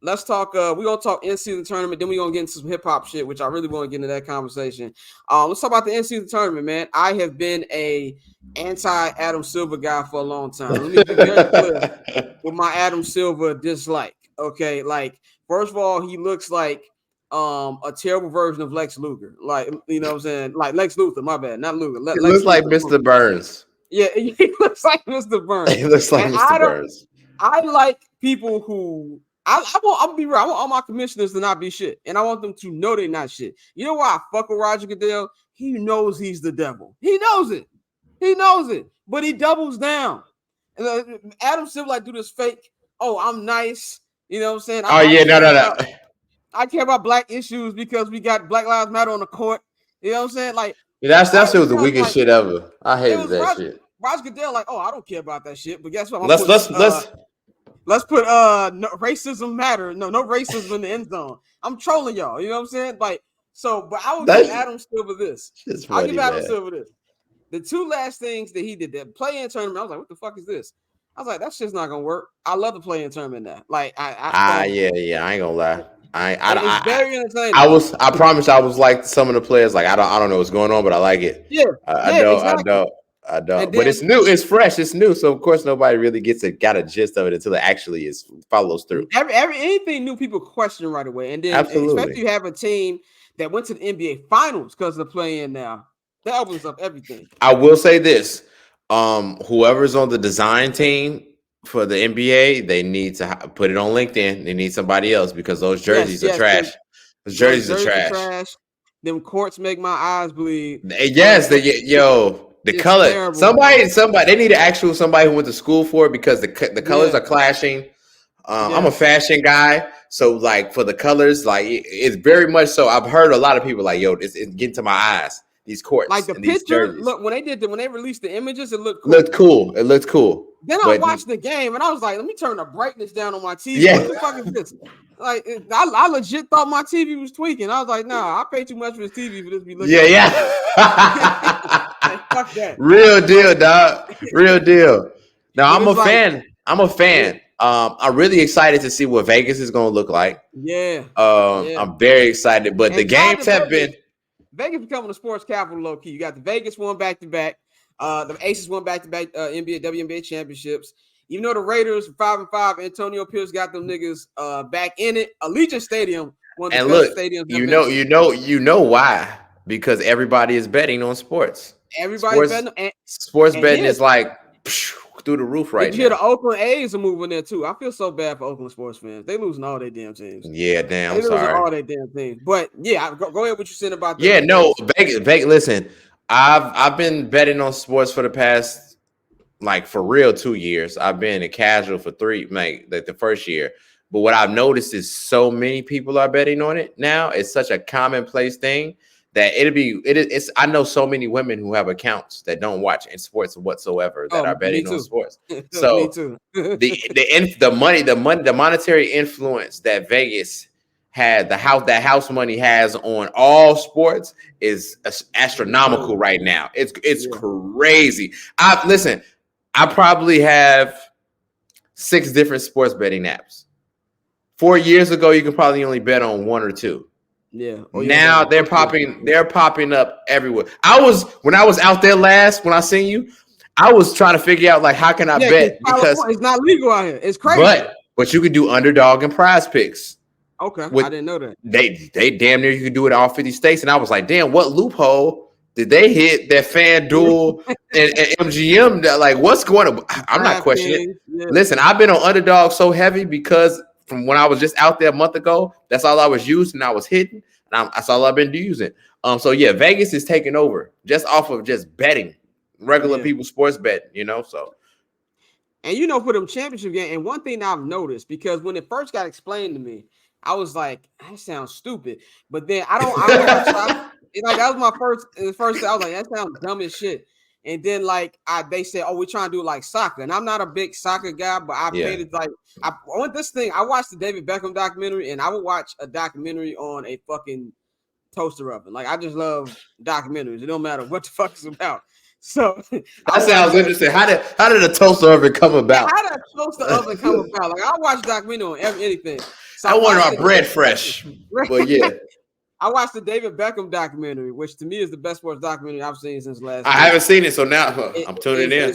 Let's talk. We're gonna talk in-season tournament. Then we're gonna get into some hip-hop shit, which I really want to get into that conversation. Let's talk about the in-season tournament, man. I have been a anti-Adam Silver guy for a long time. Let me be very clear with my Adam Silver dislike. Okay, like first of all, he looks like a terrible version of Lex Luger. Like, you know what I'm saying? Like Lex Luthor, my bad, not Luger. He looks like Mr. Burns. Yeah, he looks like Mr. Burns. He looks like Mr. Burns. I like people who I'm gonna be real. I want all my commissioners to not be shit, and I want them to know they're not shit. You know why I fuck with Roger Goodell? He knows he's the devil. He knows it, but he doubles down. And Adam Silver like do this fake. Oh, I'm nice. You know what I'm saying? No. I care about black issues because we got Black Lives Matter on the court. You know what I'm saying? Like that shit was the weakest shit ever. I hated that shit. Roger Goodell like, oh, I don't care about that shit. But guess what? Let's put no racism matter. No racism in the end zone. I'm trolling y'all. You know what I'm saying? Like, so, but I would give Adam Silver this. I'll give Adam Silver this. The 2 last things that he did, that play-in tournament, I was like, what the fuck is this? I was like, that shit's not gonna work. I love the play-in tournament now. Like, I ain't gonna lie. It's very entertaining. I promise I was like some of the players, like I don't know what's going on, but I like it. I don't. But it's new, it's fresh, it's new. So of course nobody really got a gist of it until it actually follows through. Anything new, people question right away. And then especially you have a team that went to the NBA finals because of playing now. That opens up everything. I will say this. Whoever's on the design team for the NBA, they need to put it on LinkedIn. They need somebody else because those jerseys are trash. Those jerseys are trash. Them courts make my eyes bleed. Yes, the color. Terrible, somebody. They need somebody who went to school for it because the colors are clashing. I'm a fashion guy, so like for the colors, like it's very much so. I've heard a lot of people like, yo, it's getting to my eyes. These courts, like the picture. Look, when they released the images, it looked cool. It looked cool. Then I watched the game and I was like, let me turn the brightness down on my TV. Yeah. What the fuck is this? Like, I legit thought my TV was tweaking. I was like, nah, I pay too much for this TV for this to be looking. Yeah. Like, fuck that. Real deal, dog. Real deal. Now I'm a fan. I'm really excited to see what Vegas is going to look like. Yeah. I'm very excited, but the games have been. Vegas becoming a sports capital low key. You got the Vegas one back to back. The Aces won back to back NBA WNBA championships. Even though the Raiders 5-5, Antonio Pierce got them niggas back in it. Allegiant Stadium, one of the best stadiums. You know why? Because everybody is betting on sports. Everybody's betting. Sports betting is like through the roof right now. You hear the Oakland A's are moving there too. I feel so bad for Oakland sports fans. They losing all their damn teams. Yeah, damn. They losing sorry. all their damn teams. But yeah, go ahead. What you said about that? Yeah, no, Vegas. Listen, I've been betting on sports for the past, like for real, 2 years. I've been a casual for 3, like the first year. But what I've noticed is so many people are betting on it now. It's such a commonplace thing that it's. I know so many women who have accounts that don't watch in sports whatsoever that are betting on sports. So me too. the monetary influence that Vegas had, that house money has on all sports is astronomical right now. It's crazy. I probably have 6 different sports betting apps. 4 years ago, you could probably only bet on 1 or 2. Yeah. Now they're popping up everywhere. When I was out there last, when I seen you, I was trying to figure out like how can I bet because it's not legal out here. It's crazy. But you could do underdog and prize picks. Okay, I didn't know that. They damn near you could do it all 50 states, and I was like, damn, what loophole did they hit that FanDuel and MGM? That, like, what's going on? I'm not questioning it. Yeah. Listen, I've been on underdog so heavy because from when I was just out there a month ago, that's all I was using. I was hitting, and that's all I've been using. So yeah, Vegas is taking over just off of just betting, regular people sports betting, so. And for them championship games, and one thing I've noticed, because when it first got explained to me, I was like, that sounds stupid. But then I don't like that was my first thing. I was like, that sounds dumb as shit. And then they said, oh, we're trying to do like soccer. And I'm not a big soccer guy, but I made it I want this thing. I watched the David Beckham documentary, and I would watch a documentary on a fucking toaster oven. Like, I just love documentaries. It don't matter what the fuck it's about. So that sounds interesting. How did a toaster oven come about? How did a toaster oven come about? Like, I watch documentary on anything. So I want our bread fresh. But yeah. I watched the David Beckham documentary, which to me is the best sports documentary I've seen since last. I haven't seen it, so now I'm tuning in.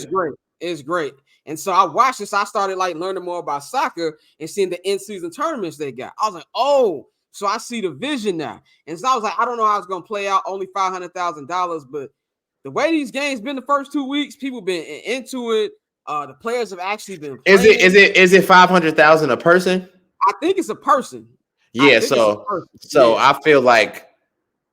It's great. And so I watched this. I started learning more about soccer and seeing the in-season tournaments they got. I was like, oh, so I see the vision now. And so I was like, I don't know how it's gonna play out. Only $500,000, but the way these games been the first 2 weeks, people been into it. The players have actually been playing. Is it 500,000 a person? I think it's a person. Yeah, I feel like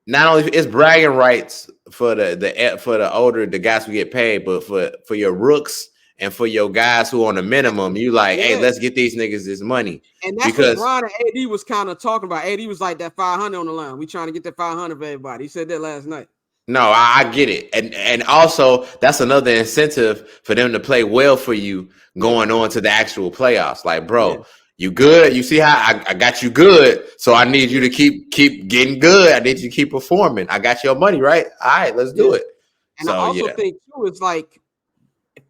not only it's bragging rights for the guys who get paid, but for your rooks and for your guys who on the minimum, you like, hey, let's get these niggas this money. And that's what Ron and AD was kind of talking about. AD was like, that 500 on the line. We trying to get that 500 for everybody. He said that last night. No, I get it. And also that's another incentive for them to play well for you going on to the actual playoffs. Like, bro, you good? You see how I got you good. So I need you to keep getting good. I need you to keep performing. I got your money, right? All right, let's do it. And I also think too, it's like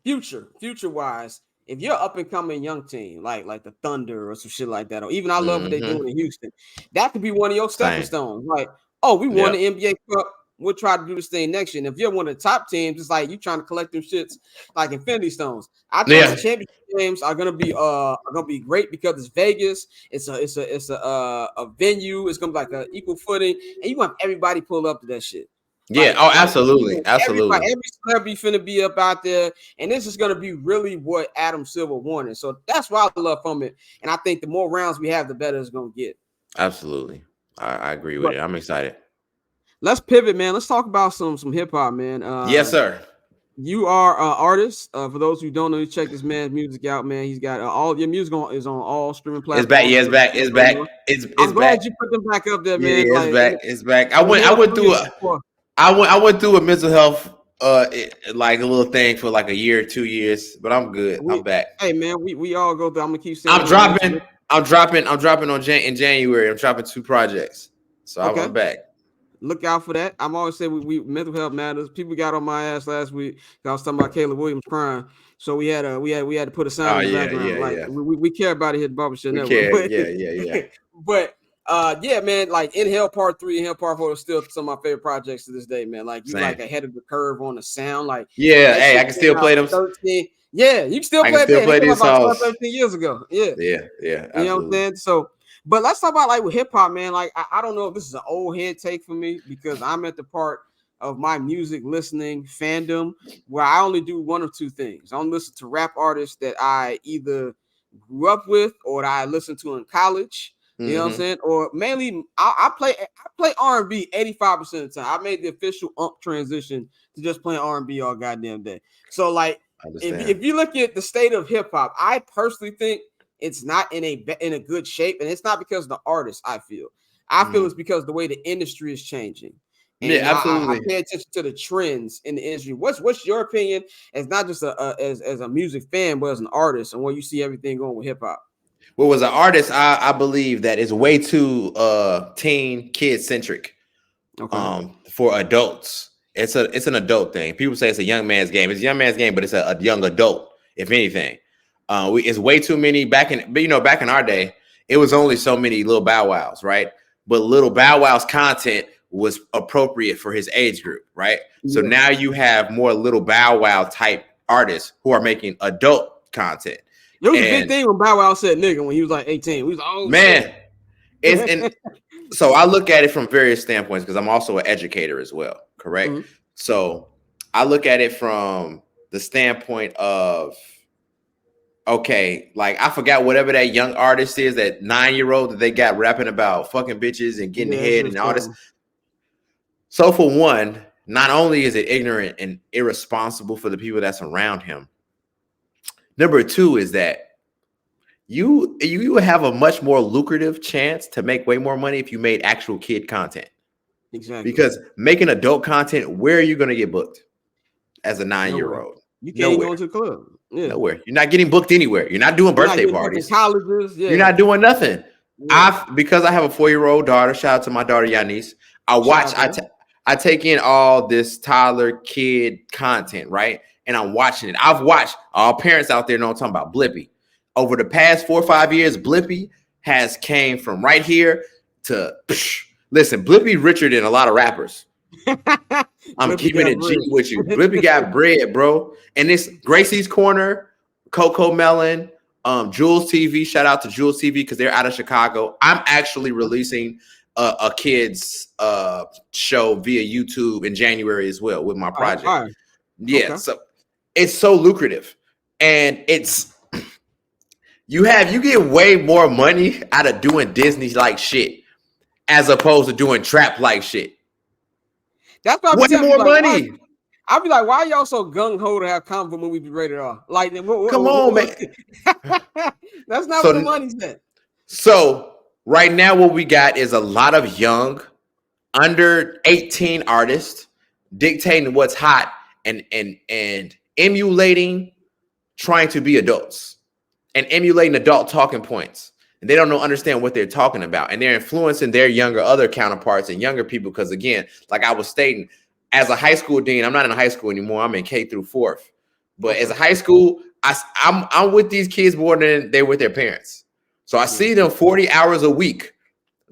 future wise, if you're up and coming young team, like the Thunder or some shit like that, or even I love what they're doing in Houston, that could be one of your stepping stones. Like, oh, we won the NBA Cup. We'll try to do this thing next year. And if you're one of the top teams, it's like you trying to collect them shits like Infinity Stones. I think the championship games are gonna be great because it's Vegas. It's a venue. It's gonna be like an equal footing, and you want everybody pull up to that shit. Yeah. Absolutely. Absolutely. Every celebrity finna be up out there, and this is gonna be really what Adam Silver wanted. So that's why I love from it. And I think the more rounds we have, the better it's gonna get. Absolutely, I agree with it. I'm excited. Let's pivot, man. Let's talk about some hip hop, man. Yes, sir. You are an artist. For those who don't know, you check this man's music out, man. He's got all your music is on all streaming platforms. It's back. Yeah, it's back. It's I'm glad you put them back up there, man. Yeah, it's back. I went through a mental health like a little thing for like a year or 2 years, but I'm good. I'm back. Hey, man, we all go through. I'm gonna keep saying. I'm dropping in January. I'm dropping 2 projects, so I'm back. Look out for that. I'm always saying we mental health matters. People got on my ass last week. I was talking about Caleb Williams crying, so we had to put a sound in the background. We care about it here at the Barbershop Network. Yeah. But yeah, man. Like Inhale Part 3, Inhale Part 4 is still some of my favorite projects to this day, man. Like you like ahead of the curve on the sound. Like hey, I can still play them. 13. Yeah, you can still play these songs 13 years ago. Yeah. Absolutely. You know what I'm saying? So. But let's talk about with hip hop, man. Like I don't know if this is an old head take for me because I'm at the part of my music listening fandom where I only do one of 2 things. I only listen to rap artists that I either grew up with or that I listened to in college. You know what I'm saying? Or mainly I play R&B 85% of the time. I made the official transition to just playing R&B all goddamn day. So like if you look at the state of hip hop, I personally think it's not in a good shape, and it's not because of the artist. I feel it's because the way the industry is changing. And absolutely. I pay attention to the trends in the industry. What's your opinion as not just as a music fan, but as an artist, and where you see everything going with hip hop? Well, as an artist, I believe that it's way too teen kid centric. For adults. It's an adult thing. People say it's a young man's game. It's a young man's game, but it's a young adult, if anything. It's way too many back in our day. It was only so many little Bow Wows, right? but Little Bow Wow's content was appropriate for his age group, right? So now you have more Little Bow Wow type artists who are making adult content. It was a big thing when Bow Wow said nigga when he was like 18. We was like, oh man. And so I look at it from various standpoints because I'm also an educator as well, correct? Mm-hmm. So I look at it from the standpoint of, okay, like I forgot whatever that young artist is, that 9-year-old that they got rapping about fucking bitches and getting head and all this. So for one, not only is it ignorant and irresponsible for the people that's around him, number two is that you have a much more lucrative chance to make way more money if you made actual kid content. Exactly. Because making adult content, where are you going to get booked as a 9-year-old? You can't go to the club. Yeah. Nowhere. You're not getting booked anywhere. You're not doing birthday parties. Colleges. Yeah. You're not doing nothing. Yeah. Because I have a 4-year-old daughter. Shout out to my daughter Yanis. I take in all this toddler kid content, right? And I'm watching it. I've watched all parents out there know what I'm talking about. Blippi. Over the past 4 or 5 years, Blippi has came from right here to listen. Blippi richer than a lot of rappers. I'm keeping it G with you. Blippi got bread, bro. And this Gracie's Corner, Coco Melon, Jules TV. Shout out to Jules TV because they're out of Chicago. I'm actually releasing a kids show via YouTube in January as well with my project. All right. Yeah, okay. So it's so lucrative, and you get way more money out of doing Disney like shit as opposed to doing trap like shit. That's what way more money. I'll be like, why y'all so gung ho to have convo when we be rated R? Like, come on, man. That's not what the money's at. So right now, what we got is a lot of young, under 18 artists dictating what's hot and emulating, trying to be adults and emulating adult talking points. And they don't understand what they're talking about. And they're influencing their other counterparts and younger people. Because again, like I was stating, as a high school dean, I'm not in high school anymore. I'm in K through 4th. But as a high school, I'm with these kids more than they're with their parents. So I see them 40 hours a week.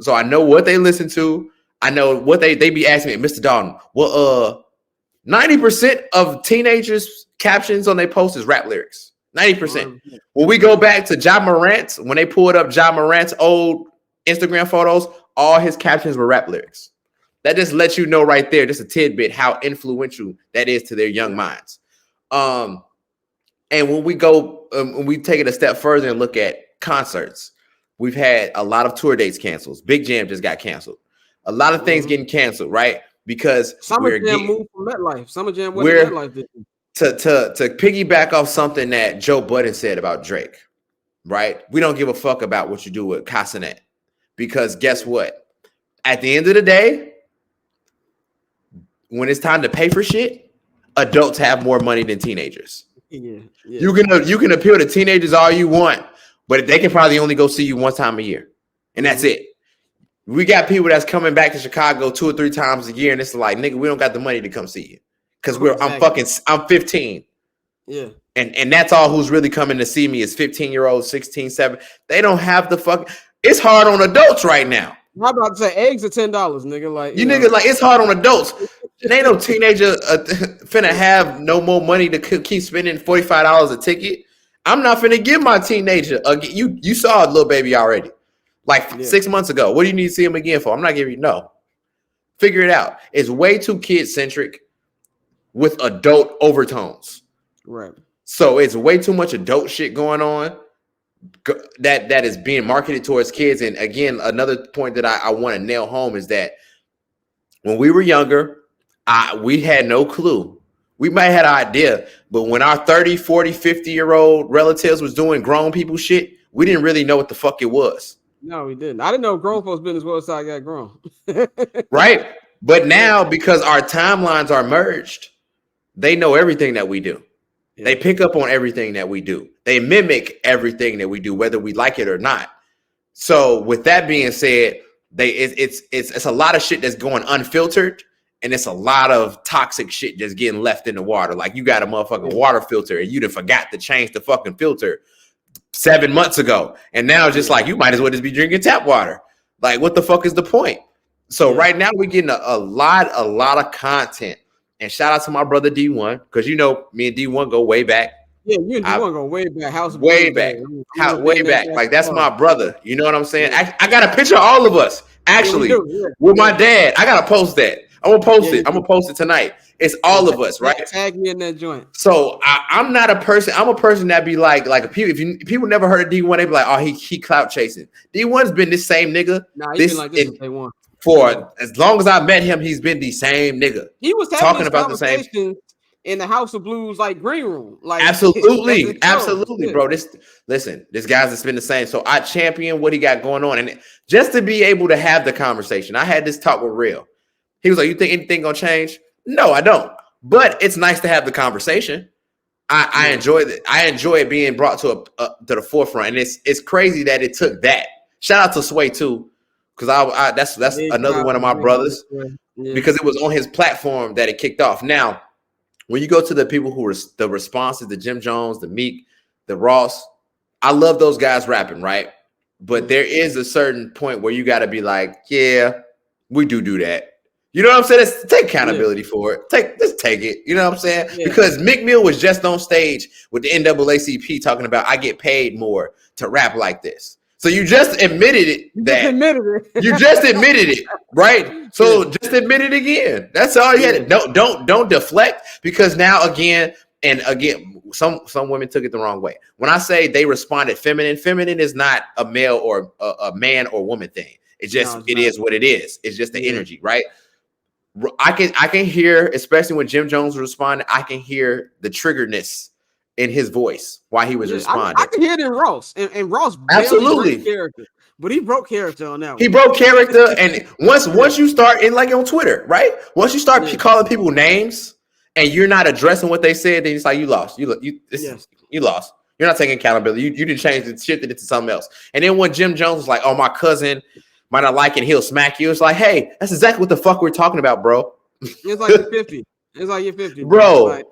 So I know what they listen to. I know what they be asking me, Mr. Dalton. Well, 90% of teenagers' captions on their posts is rap lyrics. 90%. When we go back to Ja Morant, when they pulled up Ja Morant's old Instagram photos, all his captions were rap lyrics. That just lets you know right there, just a tidbit, how influential that is to their young minds. And when we go, when we take it a step further and look at concerts, we've had a lot of tour dates canceled. Big Jam just got canceled. A lot of things getting canceled, right? Because Summer Jam moved from MetLife. Summer Jam went to MetLife. To piggyback off something that Joe Budden said about Drake, right? We don't give a fuck about what you do with Casanet. Because guess what? At the end of the day, when it's time to pay for shit, adults have more money than teenagers. Yeah. You can appeal to teenagers all you want, but they can probably only go see you one time a year. And that's it. We got people that's coming back to Chicago 2 or 3 times a year, and it's like, nigga, we don't got the money to come see you. Because I'm 15. Yeah. And that's all who's really coming to see me is 15-year-olds, 16, 7. They don't have the fuck. It's hard on adults right now. I'm about to say eggs are $10, nigga. Like you niggas like it's hard on adults. There ain't no teenager finna have no more money to keep spending $45 a ticket. I'm not finna give my teenager you saw a little baby already, like 6 months ago. What do you need to see him again for? I'm not giving you no. Figure it out. It's way too kid centric with adult overtones. Right. So it's way too much adult shit going on that is being marketed towards kids. And again, another point that I want to nail home is that when we were younger, we had no clue. We might have had an idea, but when our 30, 40, 50-year-old relatives was doing grown people shit, we didn't really know what the fuck it was. No, we didn't. I didn't know grown folks' business was until I got grown. Right? But now, because our timelines are merged, they know everything that we do. Yeah. They pick up on everything that we do. They mimic everything that we do, whether we like it or not. So with that being said, it's a lot of shit that's going unfiltered, and it's a lot of toxic shit just getting left in the water. Like you got a motherfucking water filter and you done forgot to change the fucking filter 7 months ago. And now it's just like you might as well just be drinking tap water. Like, what the fuck is the point? So right now we're getting a lot of content. And shout out to my brother D1, because you know me and D1 go way back. Yeah, you and D1 go way back. Way back. Way back. Like, that's my brother. You know what I'm saying? I got a picture of all of us, actually, with my dad. I gotta post that. I'm gonna post it. I'm gonna post it tonight. It's all of us, right? Tag me in that joint. So I'm not a person. I'm a person that be like if people never heard of D1, they be like, oh, he clout chasing. D1's been this same nigga. Nah, he's been like this since day one. For as long as I met him, he's been the same nigga. He was talking about the same in the House of Blues, like green room. Like absolutely, bro. This guy's just been the same. So I champion what he got going on, and just to be able to have the conversation. I had this talk with Real. He was like, "You think anything gonna change?" No, I don't. But it's nice to have the conversation. I enjoy it. I enjoy it being brought to the forefront, and it's crazy that it took that. Shout out to Sway too. Because that's another one of my brothers, because it was on his platform that it kicked off. Now, when you go to the people who were the responses, the Jim Jones, the Meek, the Ross, I love those guys rapping, right? But there is a certain point where you got to be like, yeah, we do that. You know what I'm saying? Let's take accountability for it. Let's take it. You know what I'm saying? Yeah. Because Meek Mill was just on stage with the NAACP talking about, I get paid more to rap like this. So you just admitted it. You just admitted it, right? So just admit it again. That's all you had. Don't deflect, because now again, some women took it the wrong way. When I say they responded feminine is not a male or a man or woman thing. It's just it is what it is. It's just the energy, right? I can hear, especially when Jim Jones responded, I can hear the triggeredness in his voice while he was responding. I can hear it in Ross, and Ross absolutely character, but he broke character on that one. He broke character, and once you start in, like on Twitter, right? Once you start calling people names and you're not addressing what they said, then it's like you lost. You lost. You're not taking accountability. You didn't change it, shifted it to something else. And then when Jim Jones was like, "Oh, my cousin might not like it, he'll smack you," it's like, hey, that's exactly what the fuck we're talking about, bro. It's like you're 50. It's like you're 50, bro. Like,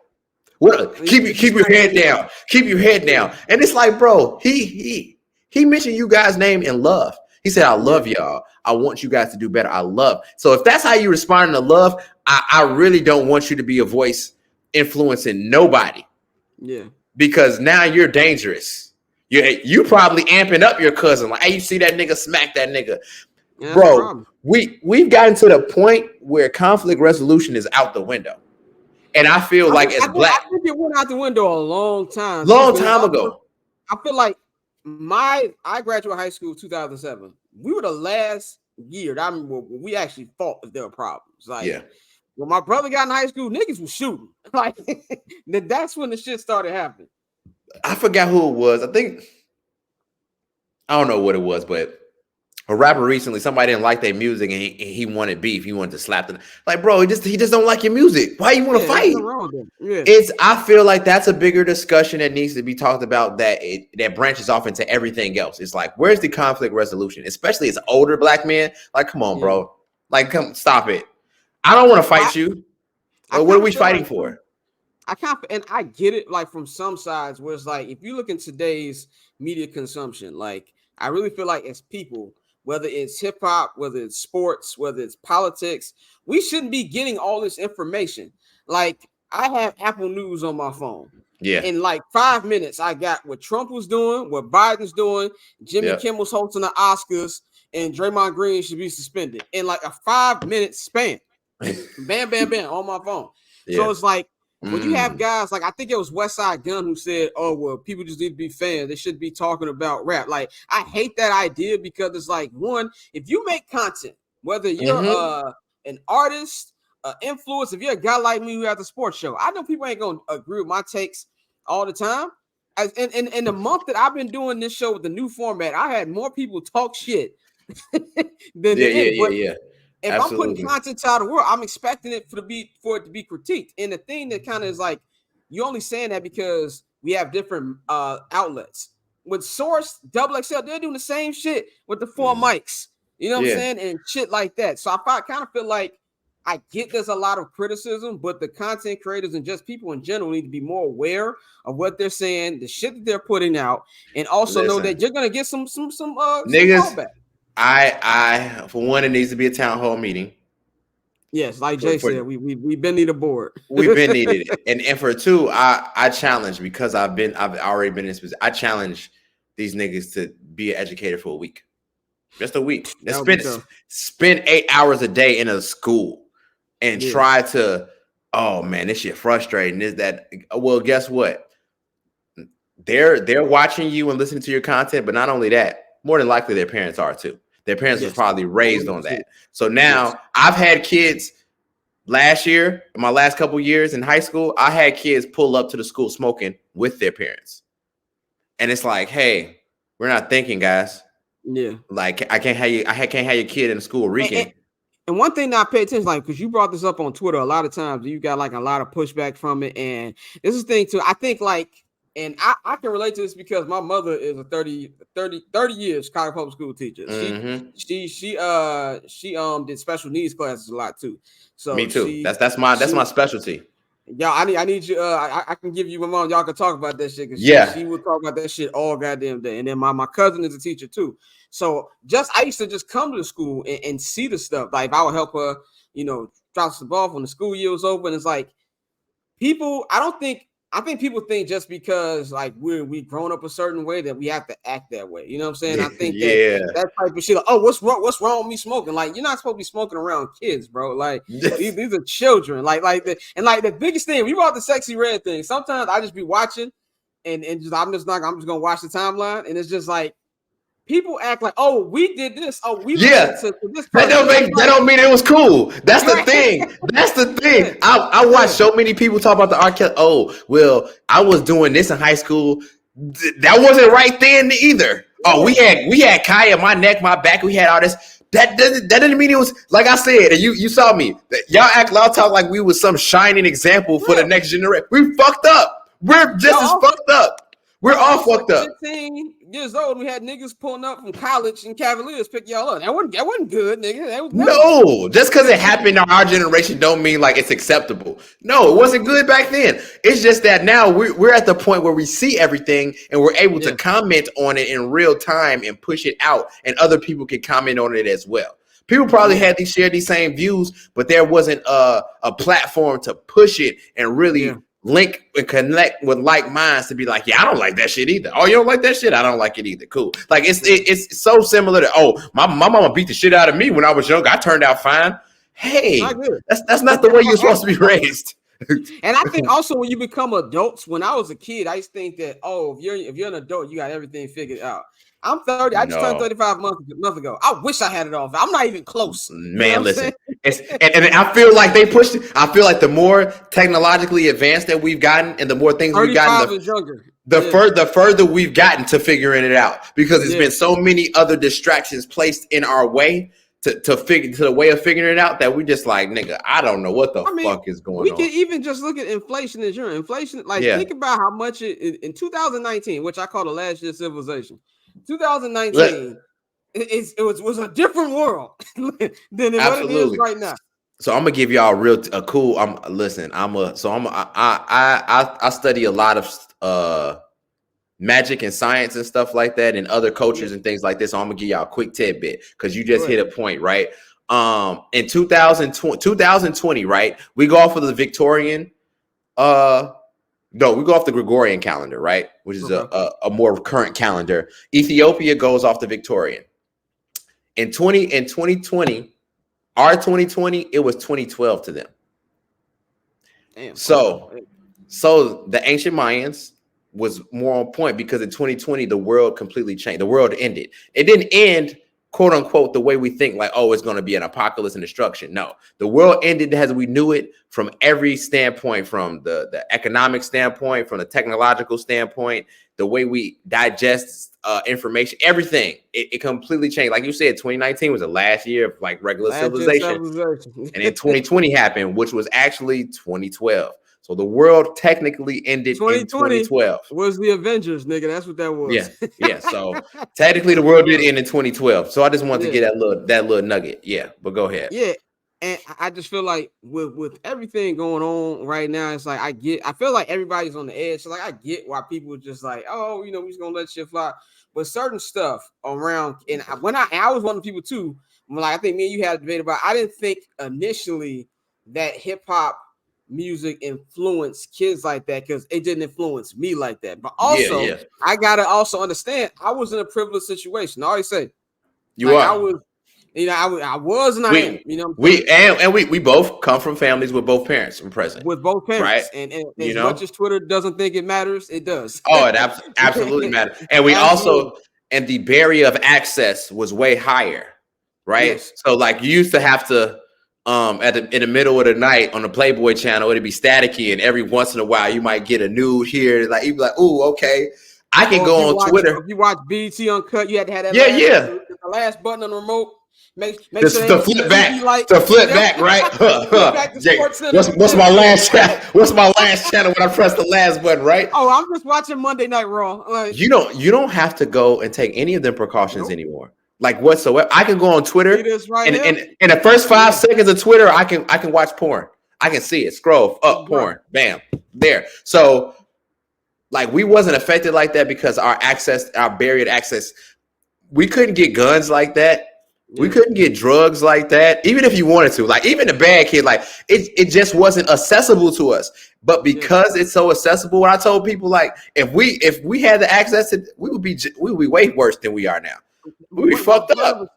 keep your head down. Keep your head down. And it's like, bro, he mentioned you guys' name in love. He said, I love y'all. I want you guys to do better. I love. So if that's how you respond to love, I really don't want you to be a voice influencing nobody. Yeah. Because now you're dangerous. You probably amping up your cousin. Like, hey, you see that nigga, smack that nigga. Yeah, bro, we've gotten to the point where conflict resolution is out the window. And I feel like as black, I think it went out the window a long time ago. I feel like I graduated high school in 2007. We were the last year that I remember when we actually fought if there were problems. Like, when my brother got in high school, niggas was shooting. Like, that's when the shit started happening. I forgot who it was. I don't know what it was, but a rapper recently, somebody didn't like their music and he wanted beef. He wanted to slap them. Like, bro, he just don't like your music. Why you want to fight? I feel like that's a bigger discussion that needs to be talked about, that branches off into everything else. It's like, where's the conflict resolution? Especially as older black men. Like, come on, bro. Like, stop it. I don't want to fight you. What are we fighting for? I get it, like, from some sides where it's like, if you look in today's media consumption, like, I really feel like as people, whether it's hip hop, whether it's sports, whether it's politics, we shouldn't be getting all this information. Like, I have Apple News on my phone. Yeah. In like 5 minutes, I got what Trump was doing, what Biden's doing, Jimmy Kimmel's hosting the Oscars, and Draymond Green should be suspended in like a 5-minute span. Bam, bam, bam on my phone. Yeah. So it's like, when you have guys like, I think it was Westside Gunn who said, oh, well, people just need to be fans. They shouldn't be talking about rap. Like, I hate that idea, because it's like, one, if you make content, whether you're an artist, influence, if you're a guy like me who has a sports show, I know people ain't going to agree with my takes all the time. In the month that I've been doing this show with the new format, I had more people talk shit than If absolutely. I'm putting content out of the world, I'm expecting it for it to be critiqued. And the thing that kind of is like, you're only saying that because we have different outlets. With Source, XXL, they're doing the same shit with the 4 mics. You know what I'm saying? And shit like that. So I kind of feel like, I get there's a lot of criticism, but the content creators and just people in general need to be more aware of what they're saying, the shit that they're putting out, and also know that you're gonna get some niggas. I for one, it needs to be a town hall meeting. Yes, like Jay said, we've been need a board. We've been needed it. And for two, I challenge, because I've already been in this position. I challenge these niggas to be an educator for a week. Just a week. Spend 8 hours a day in a school and try to, oh man, this shit frustrating. Is that, well, guess what? They're watching you and listening to your content, but not only that, more than likely their parents are too. Their parents was probably raised on that. So now I've had kids last year, in my last couple years in high school, I had kids pull up to the school smoking with their parents. And it's like, hey, we're not thinking, guys. Yeah. Like I can't have your kid in the school reeking. And one thing that I pay attention, like, because you brought this up on Twitter a lot of times, you got like a lot of pushback from it. And this is the thing too. I think like, and I can relate to this because my mother is a 30 years Chicago public school teacher. She did special needs classes a lot too. So me too. That's my specialty. Y'all, I need you. I can give you my mom. Y'all can talk about that shit. She will talk about that shit all goddamn day. And then my cousin is a teacher too. So I used to just come to the school and see the stuff. Like if I would help her, drop some off when the school year was open. It's like people. I think people think just because like we grown up a certain way that we have to act that way. You know what I'm saying? I think that type of shit. Like, oh, what's wrong with me smoking? Like, you're not supposed to be smoking around kids, bro. Like these are children. The biggest thing, we brought the sexy red thing. Sometimes I just be watching and I'm just gonna watch the timeline, and it's just like people act like, oh, we did this. Oh, we to this person. That don't mean it was cool. That's the thing. That's the thing. I watched so many people talk about the R. Kelly. Oh, well, I was doing this in high school. That wasn't right then either. Oh, we had Kaya, my neck, my back. We had all this. That didn't mean it was, like I said, and you saw me. Y'all talk like we was some shining example for the next generation. We fucked up. We're just as fucked up. We're all fucked up. 15 years old, we had niggas pulling up from college and Cavaliers pick y'all up. That wasn't good, nigga. No, just because it happened in our generation don't mean like it's acceptable. No, it wasn't good back then. It's just that now we're at the point where we see everything and we're able to comment on it in real time and push it out, and other people can comment on it as well. People probably had shared these same views, but there wasn't a platform to push it and really link and connect with like minds to be like, yeah, I don't like that shit either. Oh, you don't like that shit? I don't like it either. Cool. Like it's so similar to, oh, my mama beat the shit out of me when I was young. I turned out fine. Hey, that's not the way you're supposed to be raised. And I think also when you become adults, when I was a kid, I used to think that, oh, if you're an adult, you got everything figured out. I'm 30. I just turned 35 months ago. I wish I had it all. I'm not even close. Man, listen. And I feel like they pushed it. I feel like the more technologically advanced that we've gotten and the more things we've gotten, the further we've gotten to figuring it out, because there's been so many other distractions placed in our way to the way of figuring it out that we just like, nigga, I don't know what the fuck is going on. We can even just look at inflation and inflation. Like think about how much in 2019, which I call the last year of civilization. 2019, it was a different world than what it is right now. So I'm gonna give y'all I study a lot of magic and science and stuff like that, and other cultures and things like this. So I'm gonna give y'all a quick tidbit because you just hit a point, right? In 2020, right? We go off of the Victorian, no, we go off the Gregorian calendar, right? Which is a more current calendar. Ethiopia goes off the Victorian. In 2020, our 2020, it was 2012 to them. Damn. So the ancient Mayans was more on point because in 2020, the world completely changed. The world ended. It didn't end, quote unquote, the way we think, like, oh, it's going to be an apocalypse and destruction. No, the world ended as we knew it from every standpoint, from the economic standpoint, from the technological standpoint, the way we digest information, everything. It completely changed. Like you said, 2019 was the last year of like regular civilization. And then 2020 happened, which was actually 2012. So the world technically ended in 2012. Was the Avengers, nigga. That's what that was. Yeah. So technically the world did end in 2012. So I just wanted to get that little nugget. Yeah, but go ahead. Yeah. And I just feel like with everything going on right now, it's like I feel like everybody's on the edge. So like I get why people are just like, oh, we're just gonna let shit fly. but certain stuff around, and when I was one of the people too. Like I think me and you had a debate about. I didn't think initially that hip hop music influenced kids like that because it didn't influence me like that. But also, I gotta also understand I was in a privileged situation. I always say I was. I was and I am. You know, we both come from families with both parents present. With both parents, right? And as much as Twitter doesn't think it matters, it does. Oh, it absolutely matters. And we also, and the barrier of access was way higher, right? Yes. So like you used to have to, in the middle of the night on the Playboy channel, it'd be staticky, and every once in a while you might get a nude here, like you'd be like, "Ooh, okay." I can go on Twitter. If you watch BET Uncut, you had to have that. The last button on the remote. Make sure to flip back, right? What's my last channel? What's my last channel when I press the last button, right? Oh, I'm just watching Monday Night Raw. Like, you don't have to go and take any of them precautions anymore, like whatsoever. I can go on Twitter, and in the first 5 seconds of Twitter, I can watch porn. I can see it. Scroll up, porn, bam, there. So, like, we wasn't affected like that because our barrier to access, we couldn't get guns like that. We couldn't get drugs like that, even if you wanted to. Like, even the bad kid, like, it just wasn't accessible to us. But because it's so accessible, when I told people, like, if we had the access to, we would be way worse than we are now. We fucked up.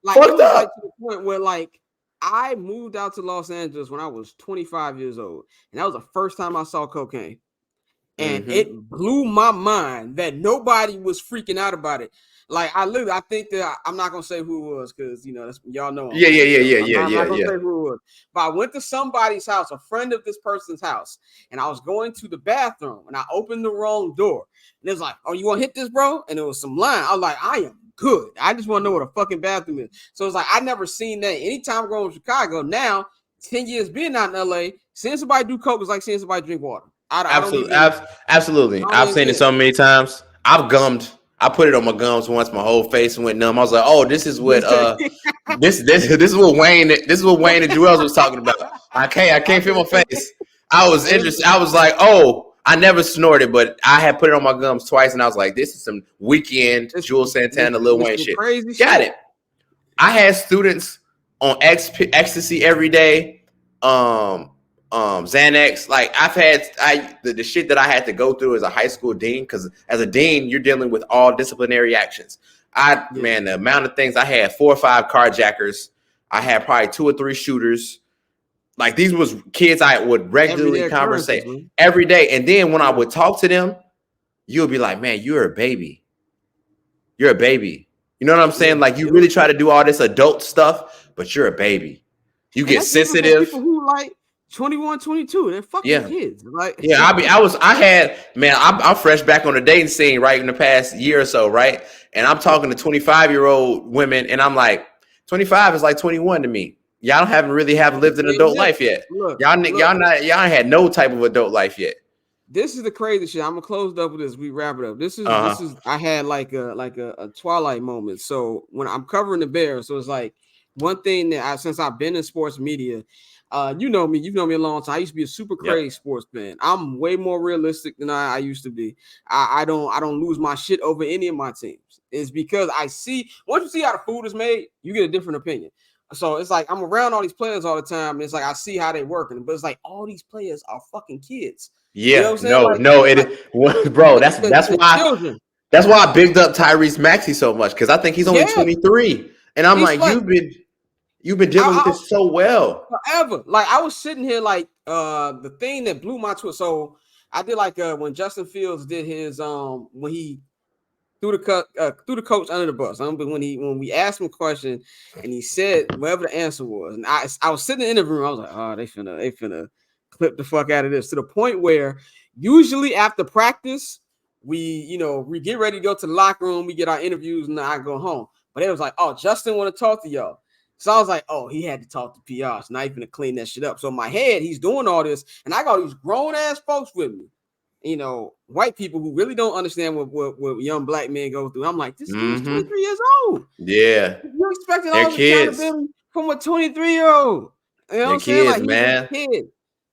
Like, fucked up. Like, to the point where, like, I moved out to Los Angeles when I was 25 years old, and that was the first time I saw cocaine. And it blew my mind that nobody was freaking out about it. Like I think that I'm not gonna say who it was because y'all know him. I'm not gonna say who it was. But I went to somebody's house, a friend of this person's house, and I was going to the bathroom and I opened the wrong door. And it was like, "Oh, you want to hit this, bro?" And it was some line. I was like, "I am good. I just want to know what a fucking bathroom is." So it's like I never seen that. Anytime I'm going to Chicago now, 10 years being out in LA, seeing somebody do coke is like seeing somebody drink water. Absolutely. I've seen it so many times. I've gummed. I put it on my gums once. My whole face went numb. I was like, "Oh, this is what this is what Wayne and Joel was talking about." I can't feel my face. I was interested. I was like, "Oh, I never snorted, but I had put it on my gums twice, and I was like, this is some weekend Jules Santana, Lil Wayne shit." Got it. I had students on ecstasy every day. Xanax, like the shit that I had to go through as a high school dean, because as a dean, you're dealing with all disciplinary actions. Man, the amount of things I had, 4 or 5 carjackers, I had probably 2 or 3 shooters. Like, these was kids I would regularly conversate every day. And then when I would talk to them, you would be like, "Man, you're a baby. You're a baby." You know what I'm saying? Like, you really try to do all this adult stuff, but you're a baby. You get sensitive. People who like 21, 22, they're fucking kids. Like, I'm fresh back on the dating scene right in the past year or so, right? And I'm talking to 25-year-old women, and I'm like, 25 is like 21 to me. Y'all haven't lived an adult life yet. Y'all had no type of adult life yet. This is the crazy shit. I'm gonna close up with this. We wrap it up. This is I had like a Twilight moment. So when I'm covering the Bears, so it's like one thing that since I've been in sports media. You know me. You've known me a long time. I used to be a super crazy sports fan. I'm way more realistic than I used to be. I don't lose my shit over any of my teams. It's because I see once you see how the food is made, you get a different opinion. So it's like I'm around all these players all the time, and it's like I see how they're working. But it's like all these players are fucking kids. Yeah, you know bro. That's why I bigged up Tyrese Maxey so much, because I think he's only 23, and I'm like You've been dealing with this so well. Forever. Like, I was sitting here like the thing that blew my twist. So I did like when Justin Fields did his when he threw the coach under the bus. But when we asked him a question and he said whatever the answer was, and I was sitting in the room, I was like, "Oh, they finna clip the fuck out of this," to the point where usually after practice we get ready to go to the locker room, we get our interviews, and I go home. But it was like, "Oh, Justin want to talk to y'all." So I was like, "Oh, he had to talk to PR. So now he's gonna clean that shit up." So in my head, he's doing all this, and I got these grown ass folks with me, white people who really don't understand what young black men go through. I'm like, this dude's 23 years old. Yeah, you expecting all the accountability from a 23-year-old? You know what I'm saying? Like, man.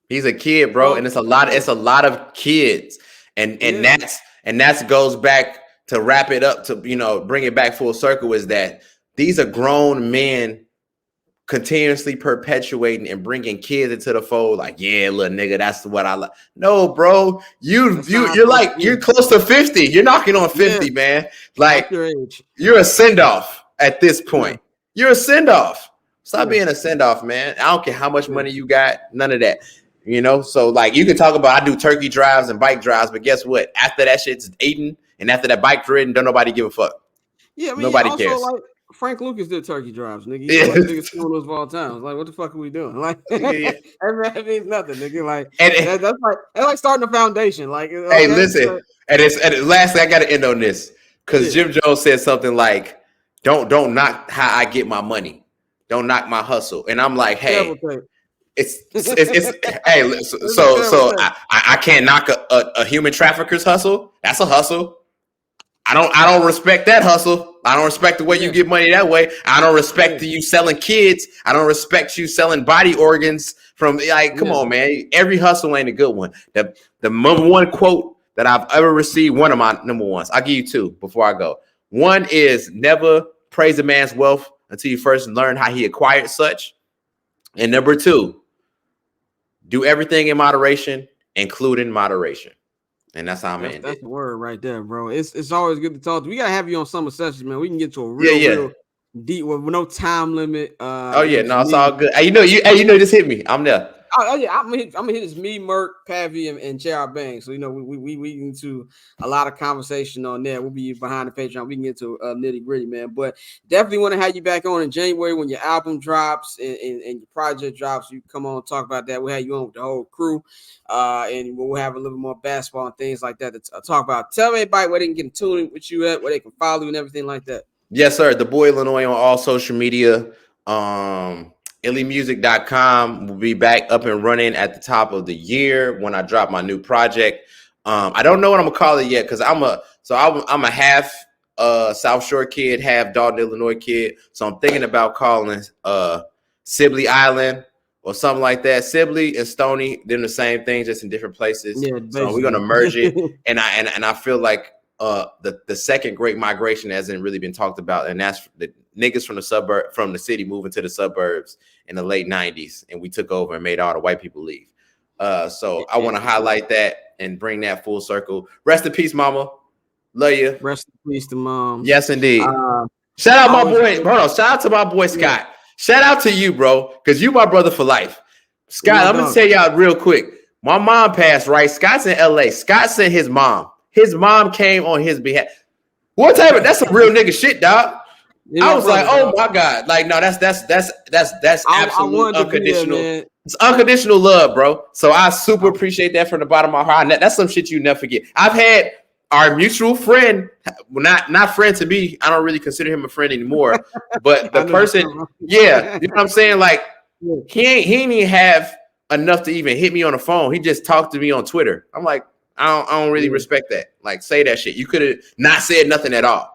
He's a kid, bro, and it's a lot of kids, and that goes back to wrap it up, to bring it back full circle, is that these are grown men continuously perpetuating and bringing kids into the fold. Like, yeah, little nigga, that's what I like. No, bro, you're close to 50. You're knocking on 50, man. Like, you're a send off at this point. You're a send off. Stop being a send off, man. I don't care how much money you got. None of that. So like, you can talk about, I do turkey drives and bike drives, but guess what? After that shit's eaten and after that bike's ridden, don't nobody give a fuck. Yeah, I mean, nobody cares. Like, Frank Lucas did turkey drives, nigga. He's one of the biggest criminals of all time. It's like, what the fuck are we doing? Like, that means nothing, nigga. Like, that's like starting a foundation. Like, hey, listen, and lastly, I got to end on this because Jim Jones said something like, "Don't knock how I get my money. Don't knock my hustle." And I'm like, hey, it's hey, so I can't knock a human trafficker's hustle. That's a hustle. I don't respect that hustle. I don't respect the way you get money that way. I don't respect you selling kids. I don't respect you selling body organs from, like, come on, man. Every hustle ain't a good one. The number one quote that I've ever received, one of my number ones, I'll give you two before I go. One is, never praise a man's wealth until you first learn how he acquired such. And number two, do everything in moderation, including moderation. And that's how I'm in. That's the word right there, bro. It's always good to talk to. We gotta have you on summer sessions, man. We can get to a real deep with no time limit. It's all good. You just hit me. I'm there. Oh yeah, I'm gonna hit this me, Merk, Pavi, and J.R. Banks. So we into a lot of conversation on there. We'll be behind the Patreon. We can get to nitty gritty, man. But definitely want to have you back on in January when your album drops and your project drops. You come on and talk about that. We'll have you on with the whole crew, and we'll have a little more basketball and things like that to talk about. Tell everybody where they can get in tune with you at, where they can follow you and everything like that. Yes, sir. The Boy Illinois on all social media. ILlyMusic.com will be back up and running at the top of the year when I drop my new project. I don't know what I'm gonna call it yet because I'm a half South Shore kid, half Dalton, Illinois kid. So I'm thinking about calling Sibley Island or something like that. Sibley and Stony, they're the same thing, just in different places. Yeah, so we're gonna merge it, and I feel like the second great migration hasn't really been talked about, and that's the niggas from the city moving to the suburbs in the late 90s, and we took over and made all the white people leave. So I want to highlight that and bring that full circle. Rest in peace, mama. Love you. Rest in peace to mom. Yes, indeed. Shout out my boy. Hold on. Shout out to my boy Scott. Shout out to you, bro, because you my brother for life. Scott, I'm gonna tell y'all real quick. My mom passed, right? Scott's in LA. Scott sent his mom. His mom came on his behalf. What type of, that's some real nigga shit, dog. I was like, oh my God. Like, no, that's absolute unconditional. It's unconditional love, bro. So I super appreciate that from the bottom of my heart. That's some shit you never forget. I've had our mutual friend, not friend to me. I don't really consider him a friend anymore. But the person, you know what I'm saying? Like, he ain't even have enough to even hit me on the phone. He just talked to me on Twitter. I'm like, I don't really respect that. Like, say that shit. You could have not said nothing at all.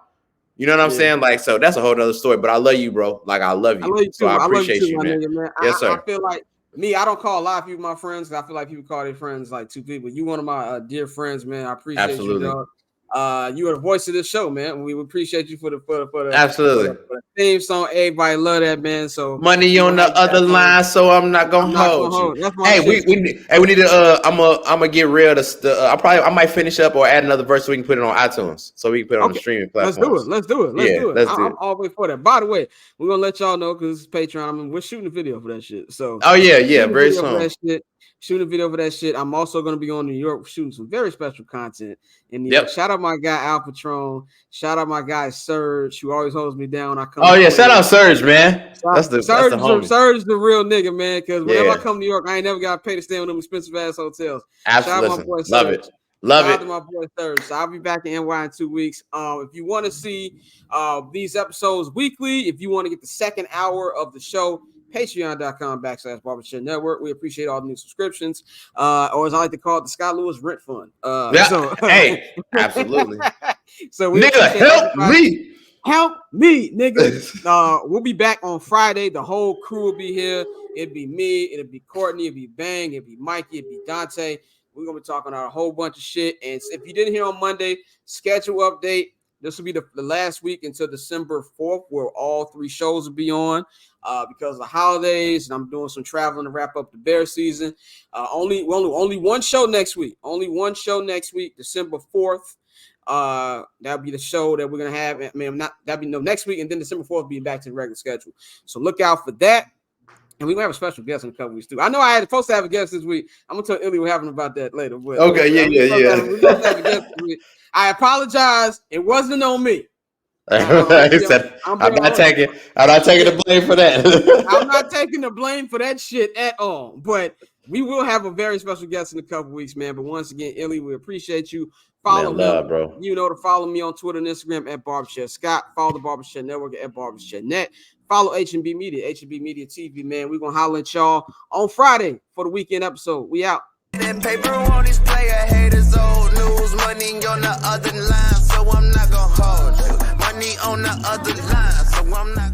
You know what I'm saying? Like, so that's a whole other story. But I love you, bro. Like, I love you. I love you too. So I appreciate you, man. Nigga, man. Yes, sir. I feel like I don't call a lot of people my friends. I feel like people call their friends like two people. You one of my dear friends, man. I appreciate you, dog. You are the voice of this show, man. We appreciate you for the absolutely for the theme song. Everybody love that, man. So money on the other line, so I'm not gonna hold you. Hey, we need to. I'm gonna get real. I might finish up or add another verse so we can put it on iTunes, so we can put it on the streaming platforms. Let's do it. I'm all the way for that. By the way, we're gonna let y'all know because it's Patreon. I mean, we're shooting a video for that shit. So very soon. Shooting a video for that shit. I'm also going to be on New York shooting some very special content. And shout out my guy Al Patron. Shout out my guy Serge, who always holds me down when I come. Shout out Serge, man. Serge is the real nigga, man. Because whenever I come to New York, I ain't never got to pay to stay in them expensive ass hotels. Absolutely, shout out my boy love Serge. it. Love Shout it. out to my boy Serge. So I'll be back in NY in 2 weeks. If you want to see these episodes weekly, if you want to get the second hour of the show, Patreon.com/Barbershop Network. We appreciate all the new subscriptions, or as I like to call it, the Scott Lewis Rent Fund. Hey, absolutely. So nigga, help me, nigga. We'll be back on Friday. The whole crew will be here. It'd be me, it'd be Courtney, it'd be Bang, it'd be Mikey, it'd be Dante. We're gonna be talking about a whole bunch of shit. And if you didn't hear on Monday, schedule update. This will be the last week until December 4th, where all 3 shows will be on because of the holidays, and I'm doing some traveling to wrap up the Bear season. Only one show next week. Only one show next week, December 4th. That'll be the show that we're gonna have. Next week, and then December 4th be back to the regular schedule. So look out for that. And we're gonna have a special guest in a couple weeks too. I know I had supposed to have a guest this week. I'm gonna tell Illy what happened about that later. But okay, we're supposed to have a guest this week. I apologize. It wasn't on me. I'm not taking the blame for that. I'm not taking the blame for that shit at all. But we will have a very special guest in a couple weeks, man. But once again, Illy, we appreciate you. Follow him, bro. You know to follow me on Twitter and Instagram at Barbershare Scott. Follow the Barbershare Network at Barbershare Net. Follow HNB Media, HNB Media TV, man. We're going to holler at y'all on Friday for the weekend episode. We out. That paper on these player haters, old news, money on the other line, so I'm not going to hold you. Money on the other line, so I'm not